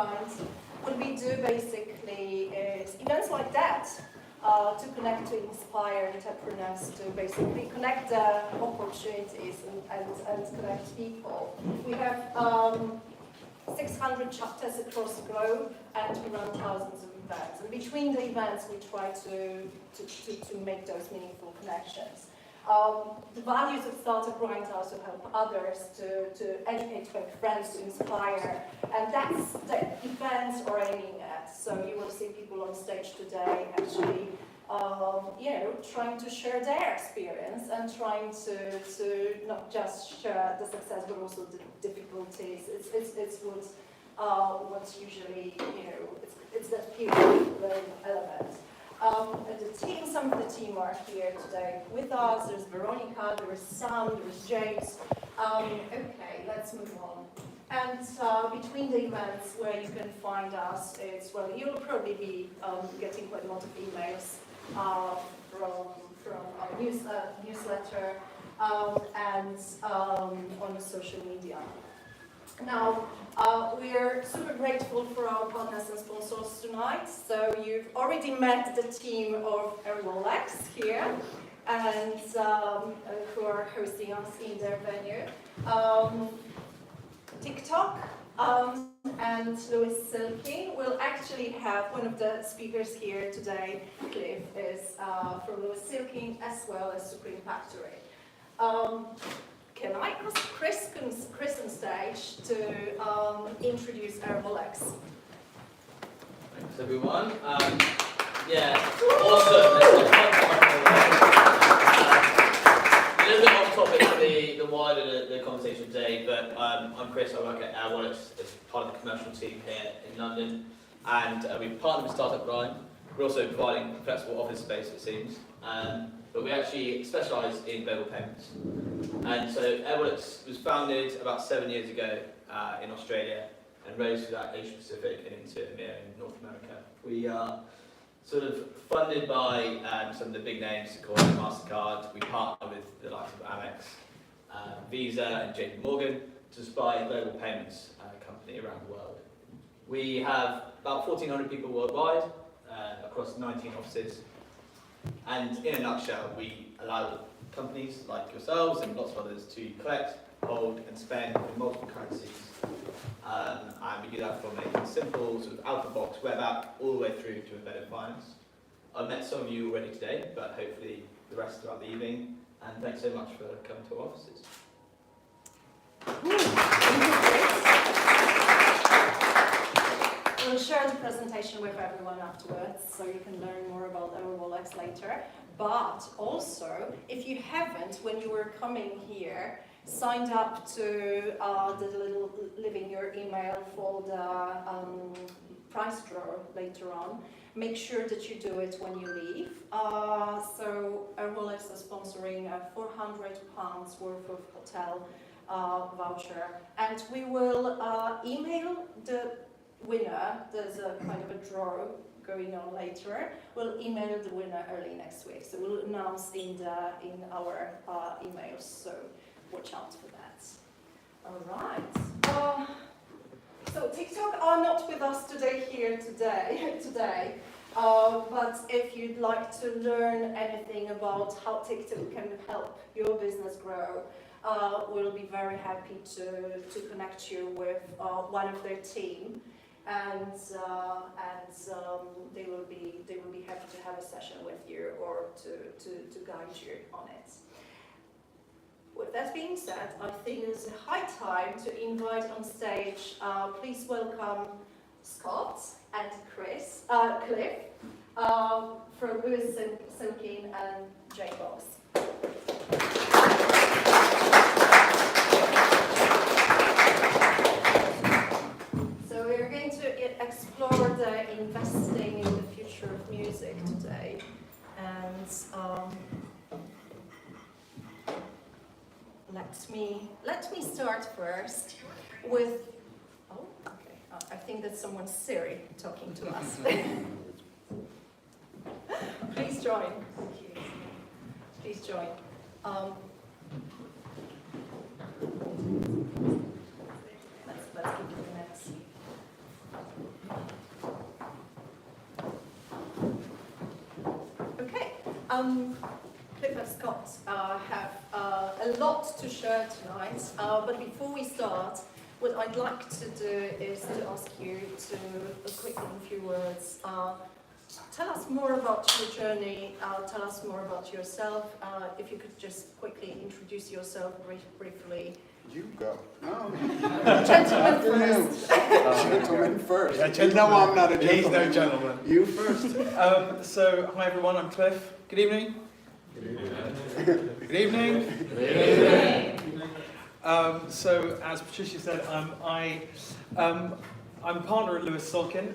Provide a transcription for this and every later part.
Grind, what we do basically is events like that to connect, to inspire entrepreneurs, to basically connect the opportunities and connect people. We have 600 chapters across the globe, and we run thousands of events. And between the events, we try to make those meaningful connections. The values of Startup Grind also help others to educate, to make friends, to inspire, and that's the events are aiming at. So you will see people on stage today actually, trying to share their experience and trying to not just share the success but also the difficulties. It's what's usually, it's that peer learning element. Some of the team are here today with us. There's Veronica, there is Sam, there is James. Okay, let's move on. And between the events where you can find us, you'll probably be getting quite a lot of emails from our newsletter and on the social media. Now, we're super grateful for our partners and sponsors tonight. So you've already met the team of Rolex here, and who are hosting us in their venue. TikTok and Louis Silky will actually have one of the speakers here today. Cliff is from Louis Silky as well as Supreme Factory. Can I ask Chris on stage to introduce Rolex? Thanks everyone. Awesome. A little bit off topic for the wider the conversation today, but I'm Chris. I work at Rolex as part of the commercial team here in London, and we've partnered with Startup Grind. We're also providing flexible office space, it seems. But we actually specialise in global payments. And so Airwallex was founded about 7 years ago in Australia and rose through that Asia Pacific and into EMEA in North America. We are sort of funded by some of the big names, called MasterCard. We partner with the likes of Amex, Visa and JP Morgan to supply a global payments company around the world. We have about 1,400 people worldwide across 19 offices. And in a nutshell, we allow companies like yourselves and lots of others to collect, hold and spend in multiple currencies. And we do that from a simple sort of out-of-the-box web app all the way through to embedded finance. I've met some of you already today, but hopefully the rest throughout the evening. And thanks so much for coming to our offices. We'll share the presentation with everyone afterwards, so you can learn more about Rolex later. But also, if you haven't, when you were coming here, signed up to the little leaving your email for the prize draw later on, make sure that you do it when you leave. So Rolex is sponsoring a £400 worth of hotel voucher, and we will email the winner. There's a kind of a draw going on later. We'll email the winner early next week, so we'll announce in our emails. So watch out for that. All right. So TikTok are not with us today. But if you'd like to learn anything about how TikTok can help your business grow, we'll be very happy to connect you with one of their team. And they will be happy to have a session with you or to guide you on it. With that being said, I think it's a high time to invite on stage. Please welcome Scott and Cliff from Louis Silky and J-Box. So we're going to explore the investing in the future of music today, and let me start first with. Oh, okay. I think that's someone Siri talking to us. Please join. Please join. Let's give it a minute. Cliff and Scott have a lot to share tonight, but before we start, what I'd like to do is to ask you to quickly, in a few words, tell us more about your journey, tell us more about yourself. If you could just quickly introduce yourself briefly. You go. No. Gentlemen first. Gentlemen first. Yeah, You know I'm not a gentleman. He's no gentleman. You first. So, hi everyone, I'm Cliff. Good evening. Good evening. So, as Patricia said, I'm a partner at Lewis Sulkin.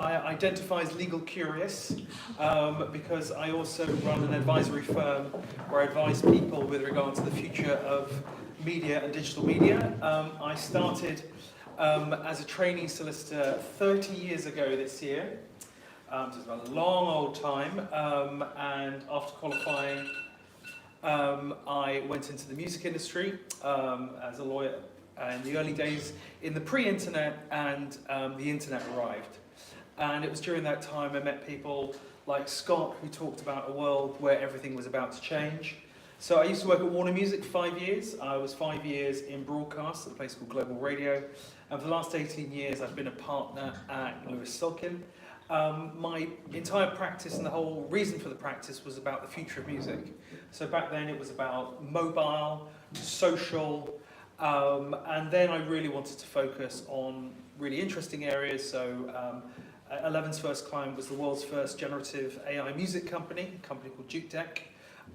I identify as legal curious because I also run an advisory firm where I advise people with regard to the future of media and digital media. I started as a trainee solicitor 30 years ago this year. So it's a long old time, and after qualifying I went into the music industry as a lawyer in the early days in the pre-internet, and the internet arrived. And it was during that time I met people like Scott, who talked about a world where everything was about to change. So I used to work at Warner Music for 5 years. I was 5 years in broadcast at a place called Global Radio. And for the last 18 years, I've been a partner at Lewis Sulkin. My entire practice and the whole reason for the practice was about the future of music. So back then it was about mobile, social, and then I really wanted to focus on really interesting areas. So 11's first client was the world's first generative AI music company, a company called JukeDeck.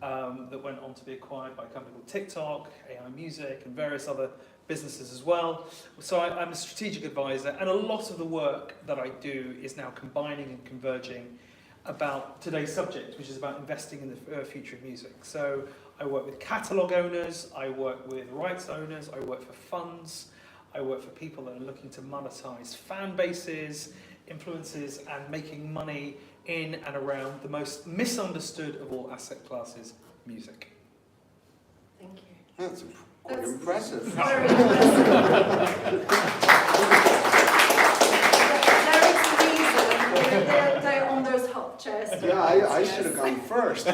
That went on to be acquired by a company called TikTok, AI Music, and various other businesses as well. So I'm a strategic advisor, and a lot of the work that I do is now combining and converging about today's subject, which is about investing in the future of music. So I work with catalogue owners, I work with rights owners, I work for funds, I work for people that are looking to monetize fan bases, influences, and making money in and around the most misunderstood of all asset classes, music. Thank you. That's quite impressive. Very impressive. There is a reason. They're on those hot chairs. Yeah, I should have gone first. I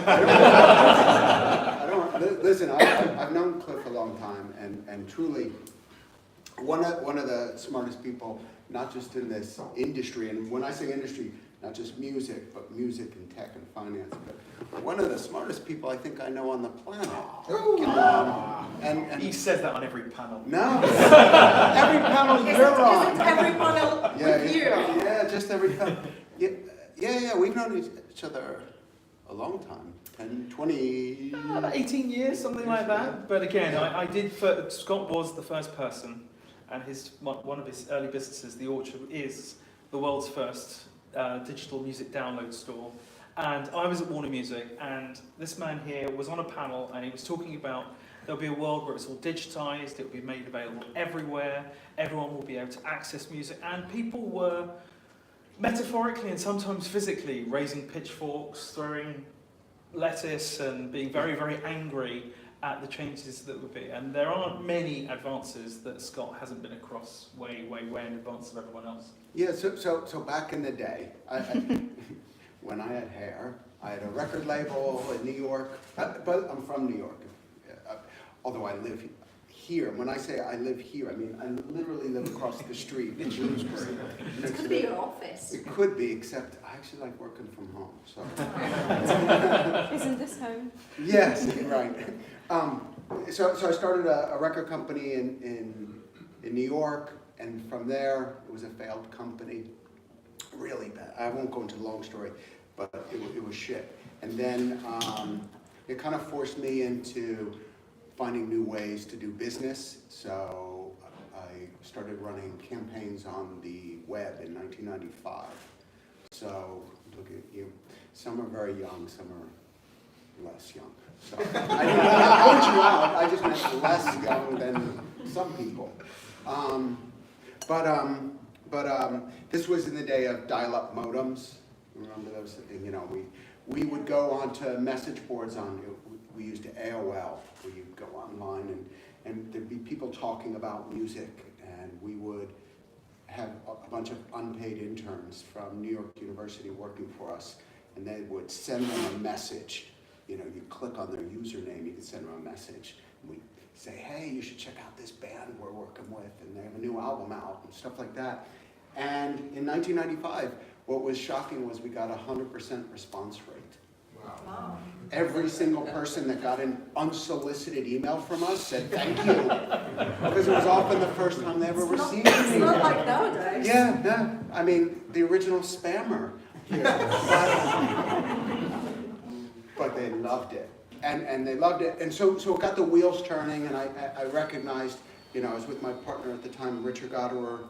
don't. Listen, I've known Cliff a long time, and truly, one of the smartest people, not just in this industry, and when I say industry, not just music, but music and tech and finance, but one of the smartest people I think I know on the planet. And He says that on every panel. no, every panel you're on. Isn't every panel with you? Yeah, just every panel. Yeah, we've known each other a long time, 10, 20... About 18 years, something like that. But again, Scott was the first person, and one of his early businesses, The Orchard, is the world's first digital music download store. And I was at Warner Music, and this man here was on a panel, and he was talking about there'll be a world where it's all digitized, it will be made available everywhere, everyone will be able to access music, and people were metaphorically and sometimes physically raising pitchforks, throwing lettuce, and being very, very angry at the changes that would be. And there aren't many advances that Scott hasn't been across way in advance of everyone else. Yeah, so back in the day, when I had hair, I had a record label in New York, but I'm from New York, although I live here. When I say I live here, I mean I literally live across the street in Bloomsbury. It could be your office. It could be, except I actually like working from home. So. Isn't this home? Yes, right. So I started a record company in New York, and from there it was a failed company, really bad. I won't go into the long story, but it was shit. And then it kind of forced me into finding new ways to do business. So I started running campaigns on the web in 1995. So look at you. Some are very young, some are less young. So I didn't want to you out. I just meant less young than some people. But this was in the day of dial-up modems. Remember those? You know, we would go onto message boards on. We used AOL, where you'd go online and there'd be people talking about music, and we would have a bunch of unpaid interns from New York University working for us, and they would send them a message. You know, you click on their username, you can send them a message. And we say, hey, you should check out this band we're working with, and they have a new album out, and stuff like that. And in 1995, what was shocking was we got 100% response rate. Wow. Every single person that got an unsolicited email from us said thank you, because it was often the first time they ever received an It's email. not like nowadays. Yeah, no, I mean, the original spammer here. But they loved it, and they loved it, and so it got the wheels turning, and I recognized, you know, I was with my partner at the time, Richard Goderer.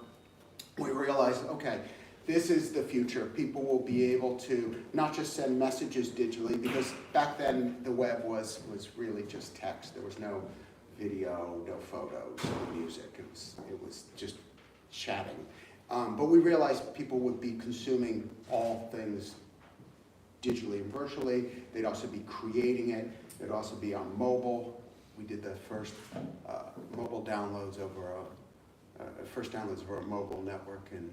We realized, okay, this is the future. People will be able to not just send messages digitally, because back then the web was really just text. There was no video, no photos, no music. It was just chatting. But we realized people would be consuming all things digitally and virtually. They'd also be creating it. They'd also be on mobile. We did the first mobile downloads over a mobile network in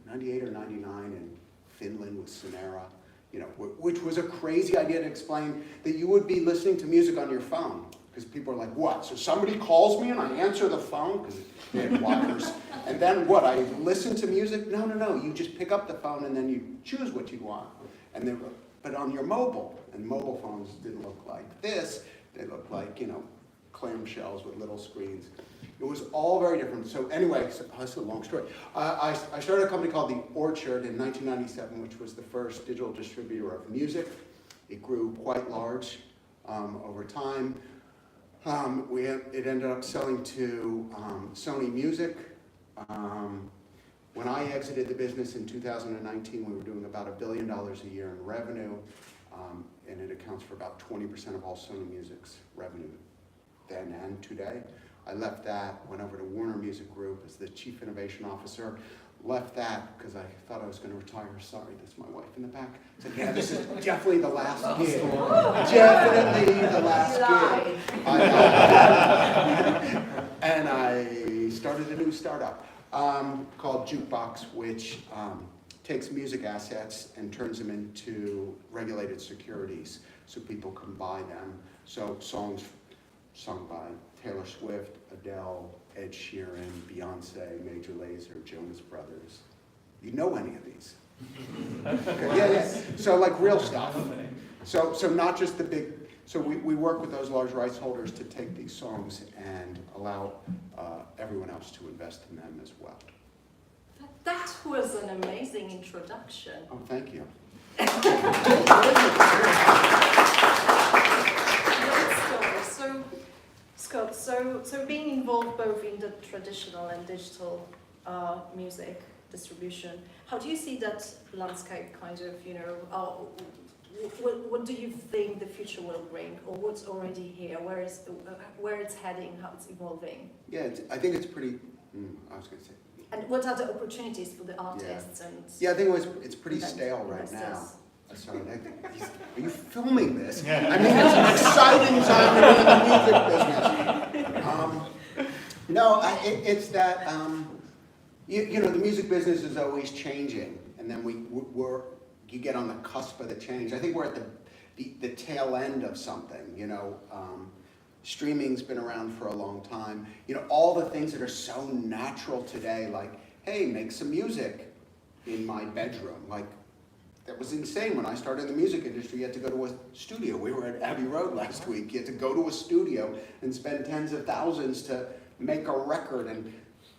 98 or 99 in Finland with Sonera, you know, which was a crazy idea to explain that you would be listening to music on your phone. Because people are like, what? So somebody calls me and I answer the phone? Because they had wires. And then what? I listen to music? No. You just pick up the phone and then you choose what you want. And but on your mobile, and mobile phones didn't look like this. They looked like, you know, clamshells with little screens. It was all very different. So anyway, that's a long story. I started a company called The Orchard in 1997, which was the first digital distributor of music. It grew quite large over time. It ended up selling to Sony Music. When I exited the business in 2019, we were doing about $1 billion a year in revenue, and it accounts for about 20% of all Sony Music's revenue then and today. I left that, went over to Warner Music Group as the Chief Innovation Officer. Left that because I thought I was going to retire. Sorry, that's my wife in the back. I said, yeah, this is definitely the last gig. Definitely the last gig. And I started a new startup called Jukebox, which takes music assets and turns them into regulated securities so people can buy them. So songs sung by Taylor Swift, Adele, Ed Sheeran, Beyonce, Major Lazer, Jonas Brothers. You know any of these? Okay, yeah. So like real stuff. So not just the big. So we work with those large rights holders to take these songs and allow everyone else to invest in them as well. That was an amazing introduction. Oh, thank you. Great story. So, Scott, so being involved both in the traditional and digital music distribution, how do you see that landscape kind of, you know, what do you think the future will bring, or what's already here, where it's heading, how it's evolving? Yeah, I think it's pretty, I was going to say. And what are the opportunities for the artists and Yeah, I think it's pretty stale right now. Sorry, are you filming this? I mean, it's an exciting time to be in the music business. No, it's that, you know, the music business is always changing, and then you get on the cusp of the change. I think we're at the tail end of something, you know. Streaming's been around for a long time. You know, all the things that are so natural today, like, hey, make some music in my bedroom. Like, that was insane. When I started in the music industry, you had to go to a studio. We were at Abbey Road last week. You had to go to a studio and spend tens of thousands to make a record.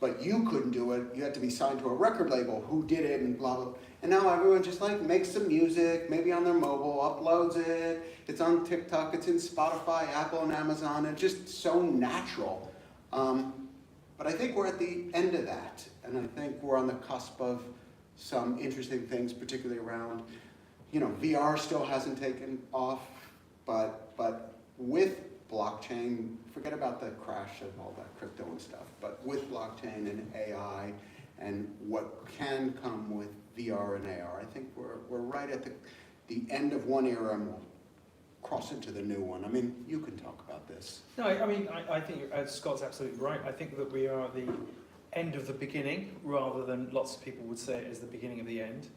But you couldn't do it. You had to be signed to a record label. Who did it and blah, blah. And now everyone just like makes some music, maybe on their mobile, uploads it. It's on TikTok, it's in Spotify, Apple, and Amazon. It's just so natural. But I think we're at the end of that. And I think we're on the cusp of some interesting things, particularly around, you know, VR still hasn't taken off, but with blockchain, forget about the crash of all that crypto and stuff, but with blockchain and AI and what can come with VR and AR, I think we're right at the end of one era and we'll cross into the new one. I mean, you can talk about this. No, I mean, I think Scott's absolutely right. I think that we are at the end of the beginning, rather than lots of people would say it as the beginning of the end.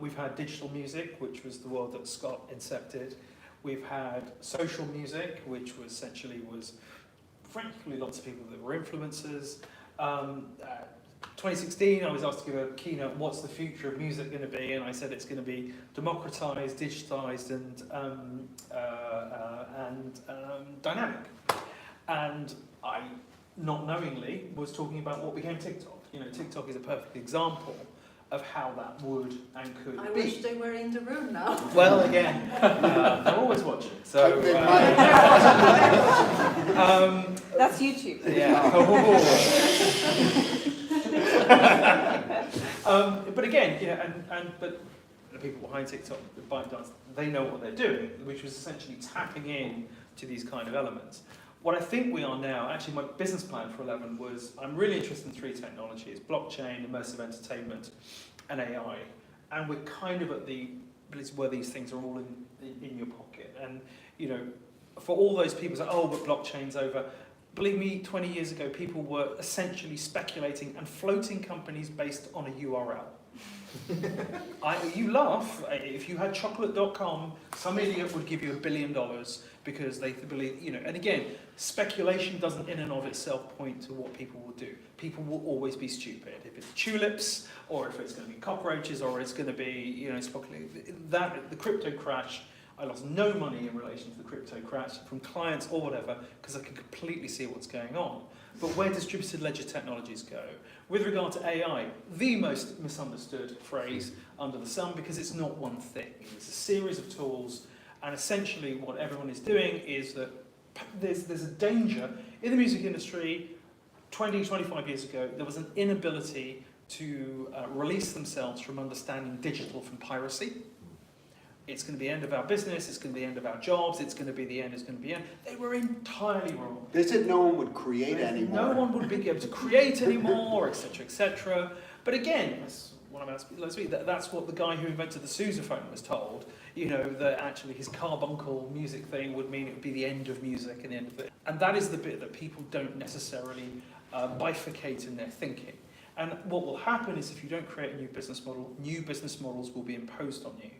We've had digital music, which was the world that Scott incepted. We've had social music, which was essentially frankly lots of people that were influencers. 2016, I was asked to give a keynote, what's the future of music going to be? And I said it's going to be democratized, digitized, and dynamic. And I, not knowingly, was talking about what became TikTok. You know, TikTok is a perfect example of how that would and could I be. wish they were in the room now. Well, again, they're always watching. So, They That's YouTube. yeah. But again, you know, but the people behind TikTok, ByteDance, they know what they're doing, which was essentially tapping in to these kind of elements. What I think we are now, actually my business plan for 11 was, I'm really interested in 3 technologies: blockchain, immersive entertainment, and AI. And we're kind of at the place where these things are all in your pocket. And, you know, for all those people say, oh, but blockchain's over. Believe me, 20 years ago, people were essentially speculating and floating companies based on a URL. You laugh. If you had chocolate.com, some idiot would give you $1 billion because they believe, you know, and again, speculation doesn't in and of itself point to what people will do. People will always be stupid. If it's tulips, or if it's going to be cockroaches, or it's going to be, you know, the crypto crash, I lost no money in relation to the crypto crash from clients or whatever, because I could completely see what's going on. But where distributed ledger technologies go? With regard to AI, the most misunderstood phrase under the sun, because it's not one thing. It's a series of tools, and essentially what everyone is doing is that there's a danger in the music industry. 20, 25 years ago, there was an inability to release themselves from understanding digital from piracy. It's going to be the end of our business, it's going to be the end of our jobs, it's going to be the end, it's going to be the end. They were entirely wrong. They said no one would create anymore. No one would be able to create anymore, etc., etc. But again, that's what I'm asking. That's what the guy who invented the sousaphone was told. You know, that actually his carbuncle music thing would mean it would be the end of music and the end of it. And that is the bit that people don't necessarily bifurcate in their thinking. And what will happen is if you don't create a new business model, new business models will be imposed on you.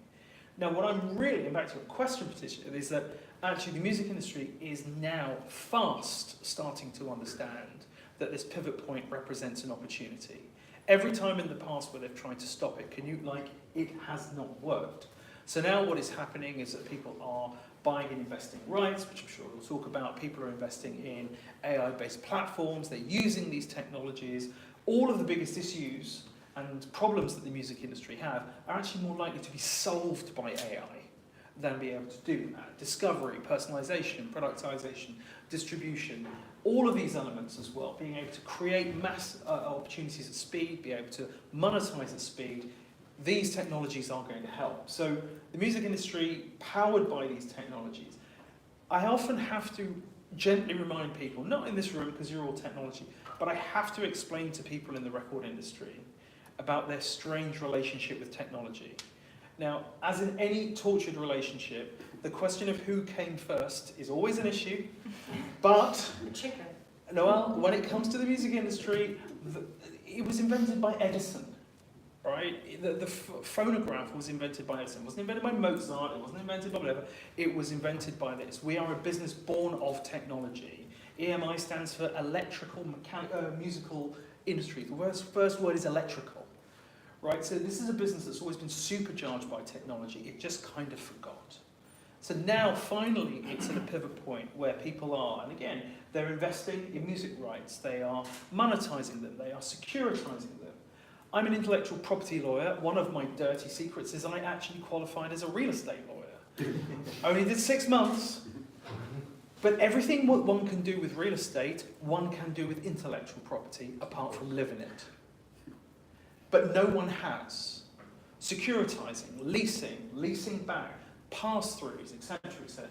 Now, what I'm really, and back to your question, Patricia, is that actually the music industry is now fast starting to understand that this pivot point represents an opportunity. Every time in the past where they've tried to stop it, it has not worked. So now what is happening is that people are buying and investing rights, which I'm sure we'll talk about. People are investing in AI-based platforms. They're using these technologies. All of the biggest issues and problems that the music industry have are actually more likely to be solved by AI than be able to do that. Discovery, personalization, productization, distribution, all of these elements as well, being able to create mass opportunities at speed, be able to monetize at speed, these technologies are going to help. So the music industry, powered by these technologies, I often have to gently remind people, not in this room because you're all technology, but I have to explain to people in the record industry about their strange relationship with technology. Now, as in any tortured relationship, the question of who came first is always an issue, but Chicken. Noel, when it comes to the music industry, it was invented by Edison, right? The phonograph was invented by Edison. It wasn't invented by Mozart, it wasn't invented by whatever, it was invented by this. We are a business born of technology. EMI stands for electrical, musical industry. The first word is electrical. Right, so this is a business that's always been supercharged by technology. It just kind of forgot. So now, finally, it's at a pivot point where people are, and again, they're investing in music rights. They are monetizing them. They are securitizing them. I'm an intellectual property lawyer. One of my dirty secrets is I actually qualified as a real estate lawyer. Only did 6 months. But everything what one can do with real estate, one can do with intellectual property, apart from live in it. But no one has. Securitizing, leasing back, pass-throughs, etc., etc.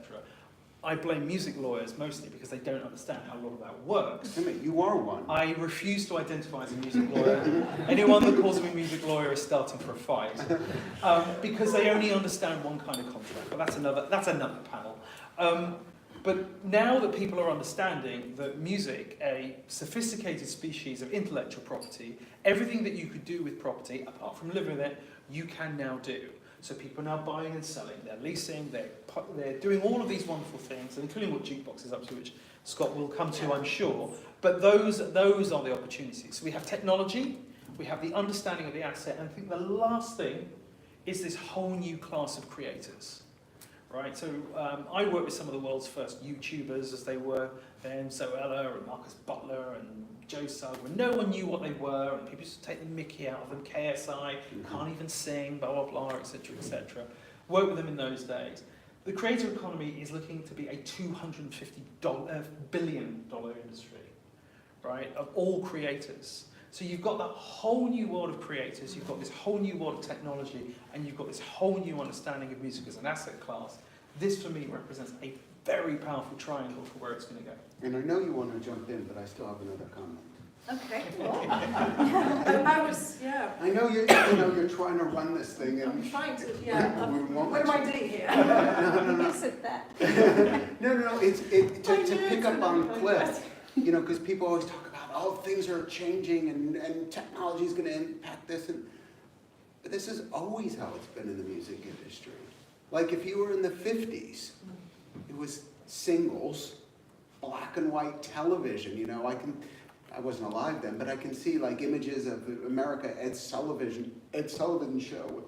I blame music lawyers mostly because they don't understand how a lot of that works. You are one. I refuse to identify as a music lawyer. Anyone that calls me a music lawyer is starting for a fight. Because they only understand one kind of contract. But that's another panel. But now that people are understanding that music, a sophisticated species of intellectual property, everything that you could do with property, apart from living with it, you can now do. So people are now buying and selling, they're leasing, they're doing all of these wonderful things, including what Jukebox is up to, which Scott will come to, I'm sure. But those are the opportunities. So we have technology, we have the understanding of the asset, and I think the last thing is this whole new class of creators. Right, so I work with some of the world's first YouTubers, as they were then, Zoella and Marcus Butler and Joe Sugg, when no one knew what they were, and people used to take the mickey out of them, KSI, can't even sing, blah, blah, blah, etc., etc. Worked with them in those days. The creator economy is looking to be a $250 billion industry, right, of all creators. So you've got that whole new world of creators, you've got this whole new world of technology, and you've got this whole new understanding of music as an asset class. This, for me, represents a very powerful triangle for where it's going to go. And I know you want to jump in, but I still have another comment. Okay. Yeah. I know you're trying to run this thing, I'm and trying to, yeah. we won't What am let I doing here? You said that. No, to pick up on Cliff, because people always talk about, oh, things are changing and technology is going to impact this, but this is always how it's been in the music industry. Like if you were in the 50s, it was singles, black and white television. I wasn't alive then, but I can see like images of America, Ed Sullivan show with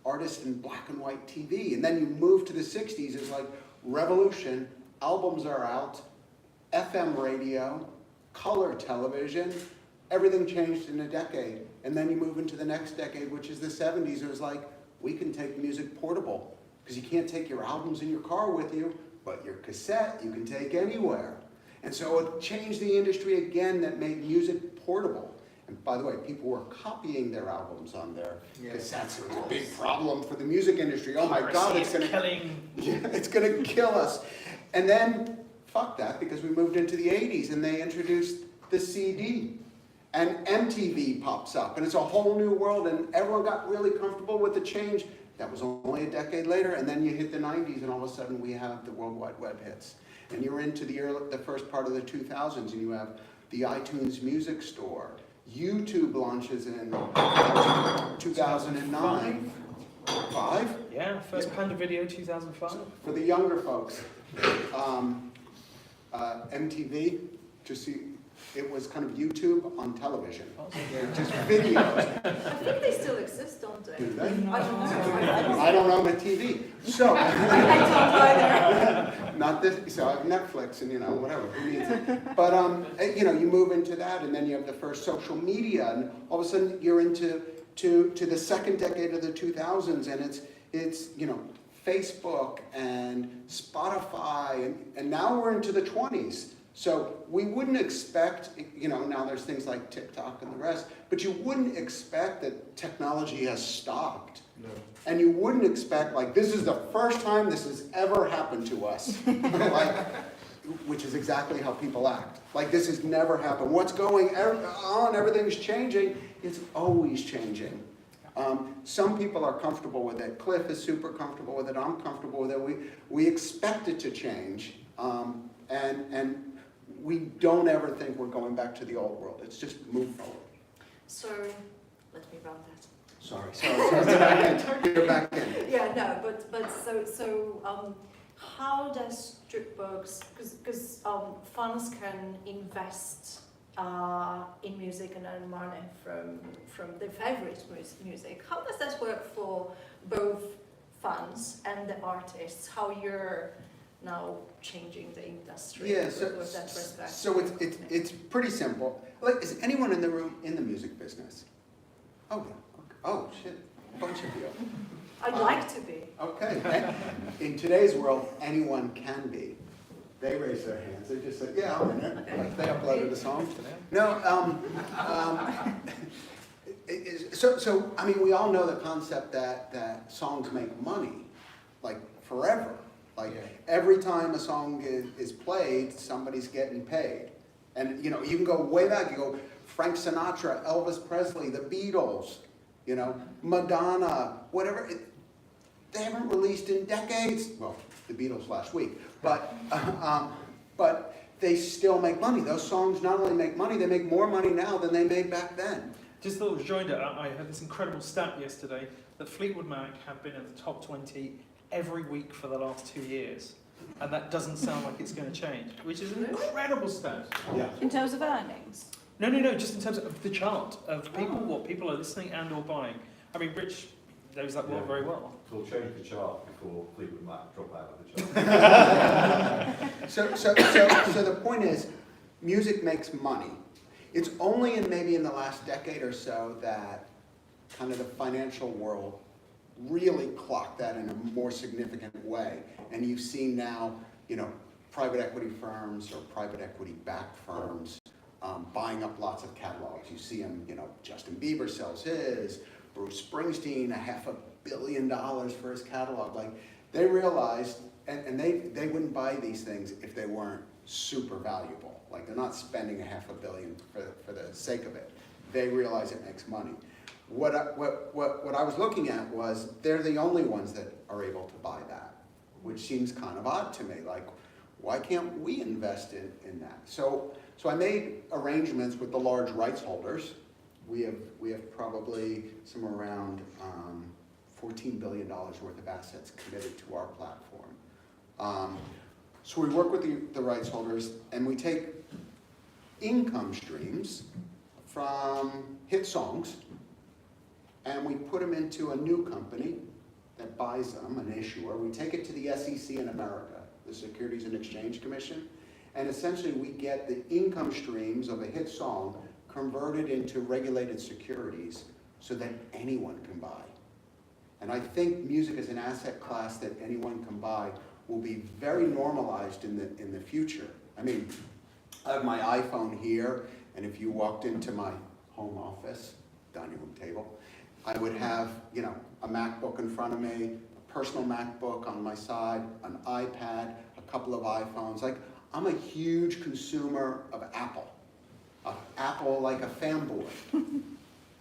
artists in black and white TV. And then you move to the 60s, it's like revolution, albums are out, FM radio, color television, everything changed in a decade. And then you move into the next decade, which is the 70s. It was like, we can take music portable, because you can't take your albums in your car with you, but your cassette you can take anywhere. And so it changed the industry again that made music portable. And by the way, people were copying their albums on their cassettes. It was a big problem for the music industry. Oh my God, it's gonna kill us. And then, fuck that, because we moved into the 80s and they introduced the CD. And MTV pops up, and it's a whole new world, and everyone got really comfortable with the change. That was only a decade later, and then you hit the 90s, and all of a sudden we have the World Wide Web hits. And you're into the first part of the 2000s, and you have the iTunes Music Store. YouTube launches in 2009. 5? Yeah, first Panda Video, 2005. For the younger folks, MTV, just see, it was kind of YouTube on television. Just videos. I think they still exist, don't they? Do they? I don't know. I don't own a TV. So, I don't either. not this, so I have Netflix and whatever, who needs it? But you move into that, and then you have the first social media, and all of a sudden you're into the second decade of the 2000s, and it's Facebook and Spotify, and now we're into the 20s. So we wouldn't expect, now there's things like TikTok and the rest, but you wouldn't expect that technology has stopped. No. And you wouldn't expect, this is the first time this has ever happened to us. Which is exactly how people act. This has never happened. What's going on, everything's changing. It's always changing. Some people are comfortable with it. Cliff is super comfortable with it. I'm comfortable with it. We expect it to change. And we don't ever think we're going back to the old world. It's just move forward. So, let me run that. Sorry. You're back in. Yeah, no, but so how does Jukebox, because funds can invest in music and earn money from their favorite music. How does that work for both funds and the artists? How you're now changing the industry with that respect? So it's pretty simple. Is anyone in the room in the music business? Oh, shit, a bunch of you. I'd like to be. Okay. In today's world, anyone can be. They raise their hands. They just say, yeah, I'm in it. Okay. They uploaded a song. No, so we all know the concept that songs make money, forever. Every time a song is played, somebody's getting paid. And, you can go way back. You go Frank Sinatra, Elvis Presley, the Beatles, Madonna, whatever. They haven't released in decades. Well, the Beatles last week. but they still make money. Those songs not only make money, they make more money now than they made back then. Just a little rejoinder, I heard this incredible stat yesterday that Fleetwood Mac have been in the top 20 every week for the last 2 years. And that doesn't sound like it's going to change, which is an incredible stat. Yeah. In terms of earnings? No, just in terms of the chart of people, what people are listening and or buying. I mean, Rich knows that world very well. We'll change the chart before Fleetwood Mac drop out of the chart. So the point is, music makes money. It's only maybe in the last decade or so that kind of the financial world really clocked that in a more significant way. And you've seen now, private equity firms or private equity backed firms buying up lots of catalogs. You see them, Justin Bieber sells his, Bruce Springsteen, $500 million for his catalog. Like, they realized, and they wouldn't buy these things if they weren't super valuable. Like, they're not spending $500 million for the sake of it. They realize it makes money. What I was looking at was they're the only ones that are able to buy that, which seems kind of odd to me. Like, why can't we invest in that? So I made arrangements with the large rights holders. We have probably somewhere around $14 billion worth of assets committed to our platform. So we work with the rights holders, and we take income streams from hit songs, and we put them into a new company that buys them, an issuer. We take it to the SEC in America, the Securities and Exchange Commission, and essentially we get the income streams of a hit song converted into regulated securities so that anyone can buy. And I think music as an asset class that anyone can buy will be very normalized in the future. I mean, I have my iPhone here, and if you walked into my home office, dining room table, I would have, a MacBook in front of me, a personal MacBook on my side, an iPad, a couple of iPhones. Like, I'm a huge consumer of Apple. Apple like a fanboy.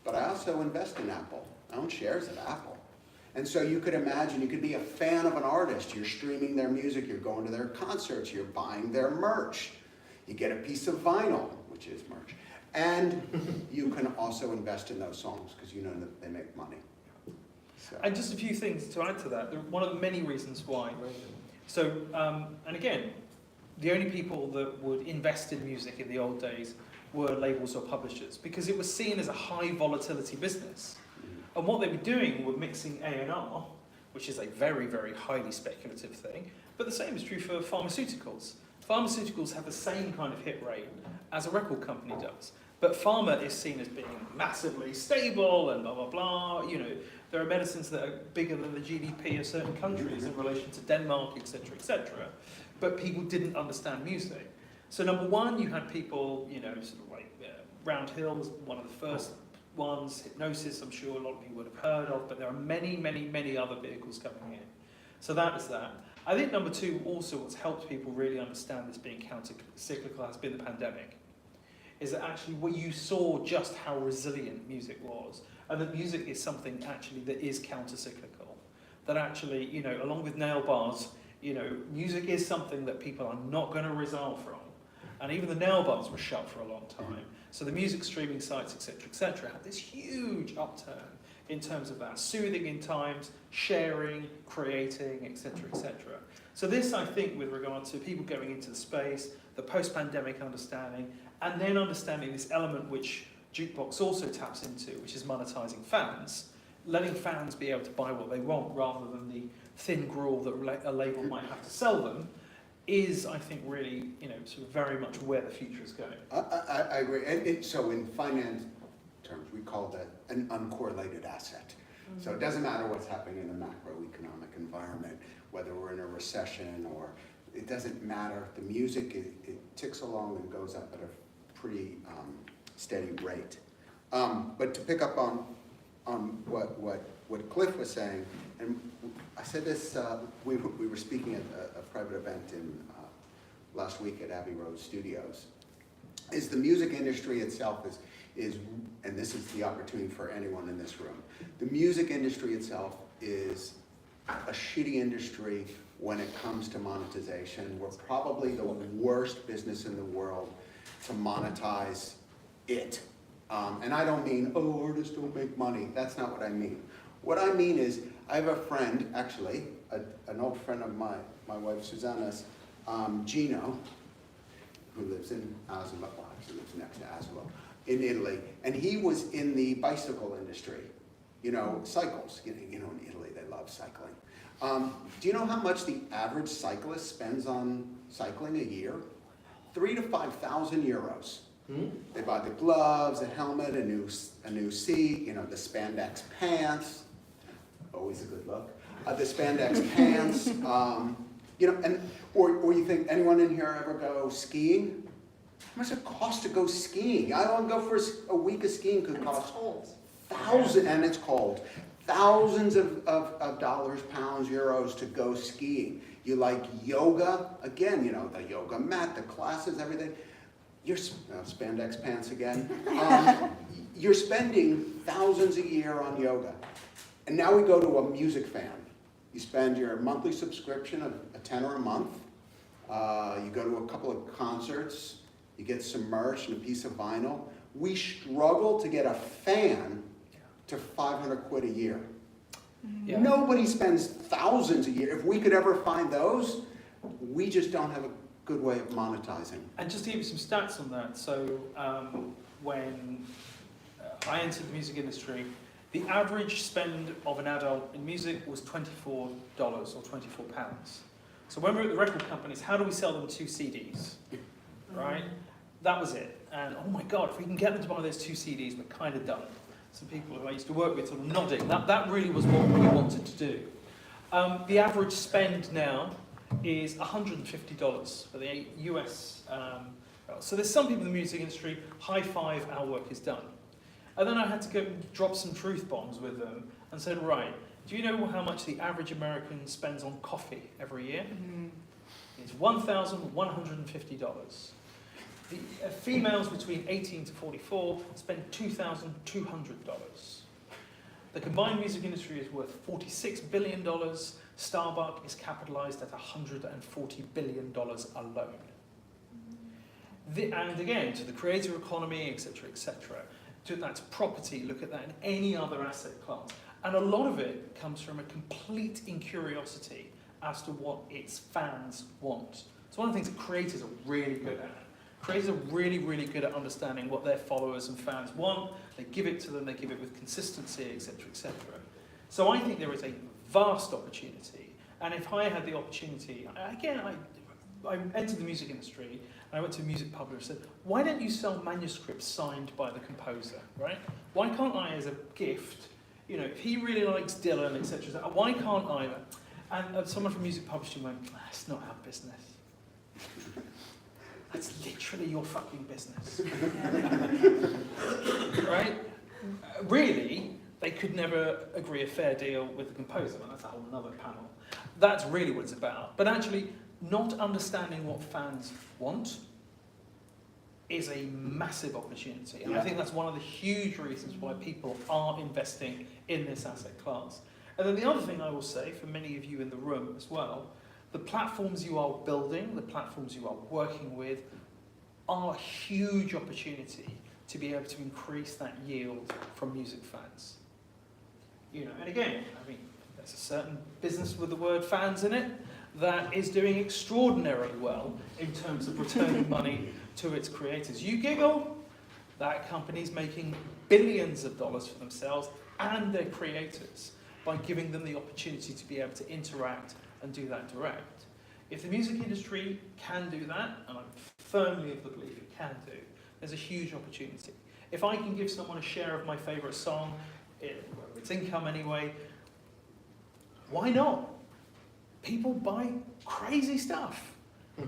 But I also invest in Apple. I own shares of Apple. And so you could imagine, you could be a fan of an artist. You're streaming their music, you're going to their concerts, you're buying their merch. You get a piece of vinyl, which is merch. And you can also invest in those songs because you know that they make money. So. And just a few things to add to that. One of the many reasons why. So, and again, the only people that would invest in music in the old days were labels or publishers because it was seen as a high volatility business. And what they were doing were mixing A&R, which is a very, very highly speculative thing, but the same is true for pharmaceuticals. Pharmaceuticals have the same kind of hit rate as a record company does. But pharma is seen as being massively stable and blah, blah, blah. There are medicines that are bigger than the GDP of certain countries in relation to Denmark, etc., etc. But people didn't understand music. So number one, you had people, sort of like Round Hill was one of the first ones, Hypnosis, I'm sure a lot of you would have heard of, but there are many, many, many other vehicles coming in. So that is that. I think number two, also what's helped people really understand this being counter-cyclical has been the pandemic. Is that actually what you saw just how resilient music was, and that music is something actually that is counter-cyclical. That actually, along with nail bars, music is something that people are not going to resile from. And even the nail bars were shut for a long time. So the music streaming sites, etc., had this huge upturn in terms of that, soothing in times, sharing, creating, etc., etc. So this, I think, with regard to people going into the space, the post-pandemic understanding, and then understanding this element which Jukebox also taps into, which is monetizing fans, letting fans be able to buy what they want rather than the thin gruel that a label might have to sell them, is, I think, really, sort of very much where the future is going. I agree. And so in finance terms, we call that an uncorrelated asset. Mm-hmm. So it doesn't matter what's happening in the macroeconomic environment, whether we're in a recession or it doesn't matter. The music, it ticks along and goes up at a pretty steady rate. But to pick up on what Cliff was saying, and I said this, we were speaking at a private event in last week at Abbey Road Studios, is the music industry itself is, and this is the opportunity for anyone in this room, the music industry itself is a shitty industry when it comes to monetization. We're probably the worst business in the world to monetize it. And I don't mean, oh, artists don't make money. That's not what I mean. What I mean is, I have a friend, actually, an old friend of my wife Susanna's, Gino, who lives in Asolo, well, actually lives next to Asolo, in Italy, and he was in the bicycle industry, cycles. In Italy they love cycling. Do you know how much the average cyclist spends on cycling a year? 3,000 to 5,000 euros. They buy the gloves, a helmet, a new seat, the spandex pants. Always a good look. The spandex pants. Or you think, anyone in here ever go skiing? How much does it cost to go skiing? I don't go for a week of skiing could cost thousands, and it's cold. Thousands of dollars, pounds, euros to go skiing. You like yoga? Again, the yoga mat, the classes, everything. You're spandex pants again. You're spending thousands a year on yoga. And now we go to a music fan. You spend your monthly subscription of a tenner a month. You go to a couple of concerts. You get some merch and a piece of vinyl. We struggle to get a fan to 500 quid a year. Yeah. Nobody spends thousands a year. If we could ever find those, we just don't have a good way of monetizing. And just to give you some stats on that, so when I entered the music industry, the average spend of an adult in music was $24 or £24. So when we were at the record companies, how do we sell them 2 CDs? Right? That was it. And oh my God, if we can get them to buy those 2 CDs, we're kind of done. Some people who I used to work with sort of nodding. That really was what we wanted to do. The average spend now is $150 for the US. So there's some people in the music industry, high five, our work is done. And then I had to go and drop some truth bombs with them and said, right, do you know how much the average American spends on coffee every year? It's $1,150. The females between 18 to 44 spend $2,200. The combined music industry is worth $46 billion. Starbucks is capitalized at $140 billion alone. And again, to the creator economy, etc., etc., that's property, look at that in any other asset class. And a lot of it comes from a complete incuriosity as to what its fans want. It's one of the things that creators are really good at. Creators are really, really good at understanding what their followers and fans want. They give it to them, they give it with consistency, etc., etc. So I think there is a vast opportunity. And if I had the opportunity, again, I entered the music industry, and I went to a music publisher and said, why don't you sell manuscripts signed by the composer, right? Why can't I, as a gift, if he really likes Dylan, etc., why can't I? And someone from music publishing went, that's not our business. That's literally your fucking business. Right? Really, they could never agree a fair deal with the composer, and that's a whole other panel. That's really what it's about. But actually, not understanding what fans want is a massive opportunity. And I think that's one of the huge reasons why people are investing in this asset class. And then the other thing I will say, for many of you in the room as well, the platforms you are building, the platforms you are working with, are a huge opportunity to be able to increase that yield from music fans. And again, there's a certain business with the word fans in it that is doing extraordinarily well in terms of returning money to its creators. You giggle, that company's making billions of dollars for themselves and their creators by giving them the opportunity to be able to interact and do that direct. If the music industry can do that, and I'm firmly of the belief it can do, there's a huge opportunity. If I can give someone a share of my favourite song, its income anyway, why not? People buy crazy stuff.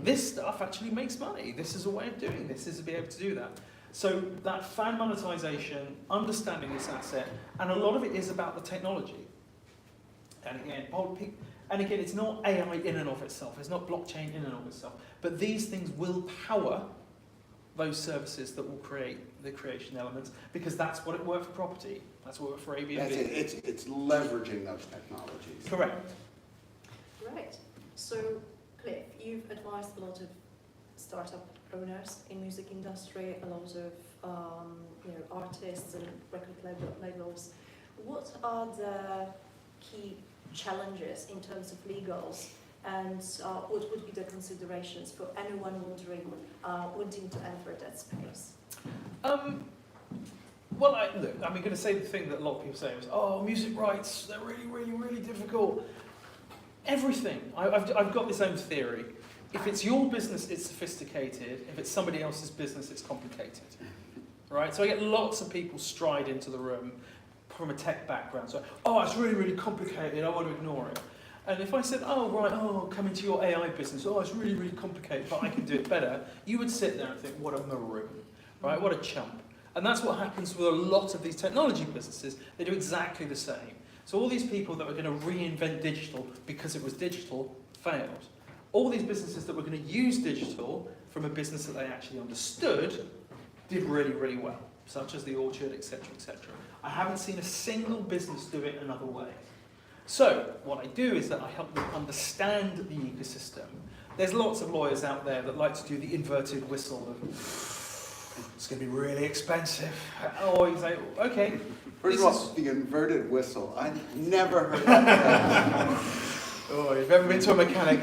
This stuff actually makes money. This is a way of doing this, is to be able to do that. So that fan monetization, understanding this asset, and a lot of it is about the technology. And again, it's not AI in and of itself, it's not blockchain in and of itself, but these things will power those services that will create the creation elements, because that's what it worked for property, that's what it worked for Airbnb. It's leveraging those technologies. Correct. Great. So, Cliff, you've advised a lot of startup owners in music industry, a lot of artists and record labels. What are the key challenges in terms of legals, and what would be the considerations for anyone wanting to enter that space? Well, look, I'm going to say the thing that a lot of people say is, oh, music rights, they're really, really, really difficult. Everything. I've got this own theory. If it's your business, it's sophisticated. If it's somebody else's business, it's complicated. Right? So I get lots of people stride into the room from a tech background. So, oh, it's really, really complicated. I want to ignore it. And if I said, oh, right, come into your AI business. Oh, it's really, really complicated, but I can do it better. You would sit there and think, what a maroon, right? What a chump. And that's what happens with a lot of these technology businesses. They do exactly the same. So all these people that were going to reinvent digital because it was digital failed. All these businesses that were going to use digital from a business that they actually understood did really, really well, such as the Orchard, etc., etc. I haven't seen a single business do it another way. So what I do is that I help them understand the ecosystem. There's lots of lawyers out there that like to do the inverted whistle of, it's going to be really expensive. Or you say, okay. First of all, the inverted whistle. I never heard that. Oh, you've ever been to a mechanic?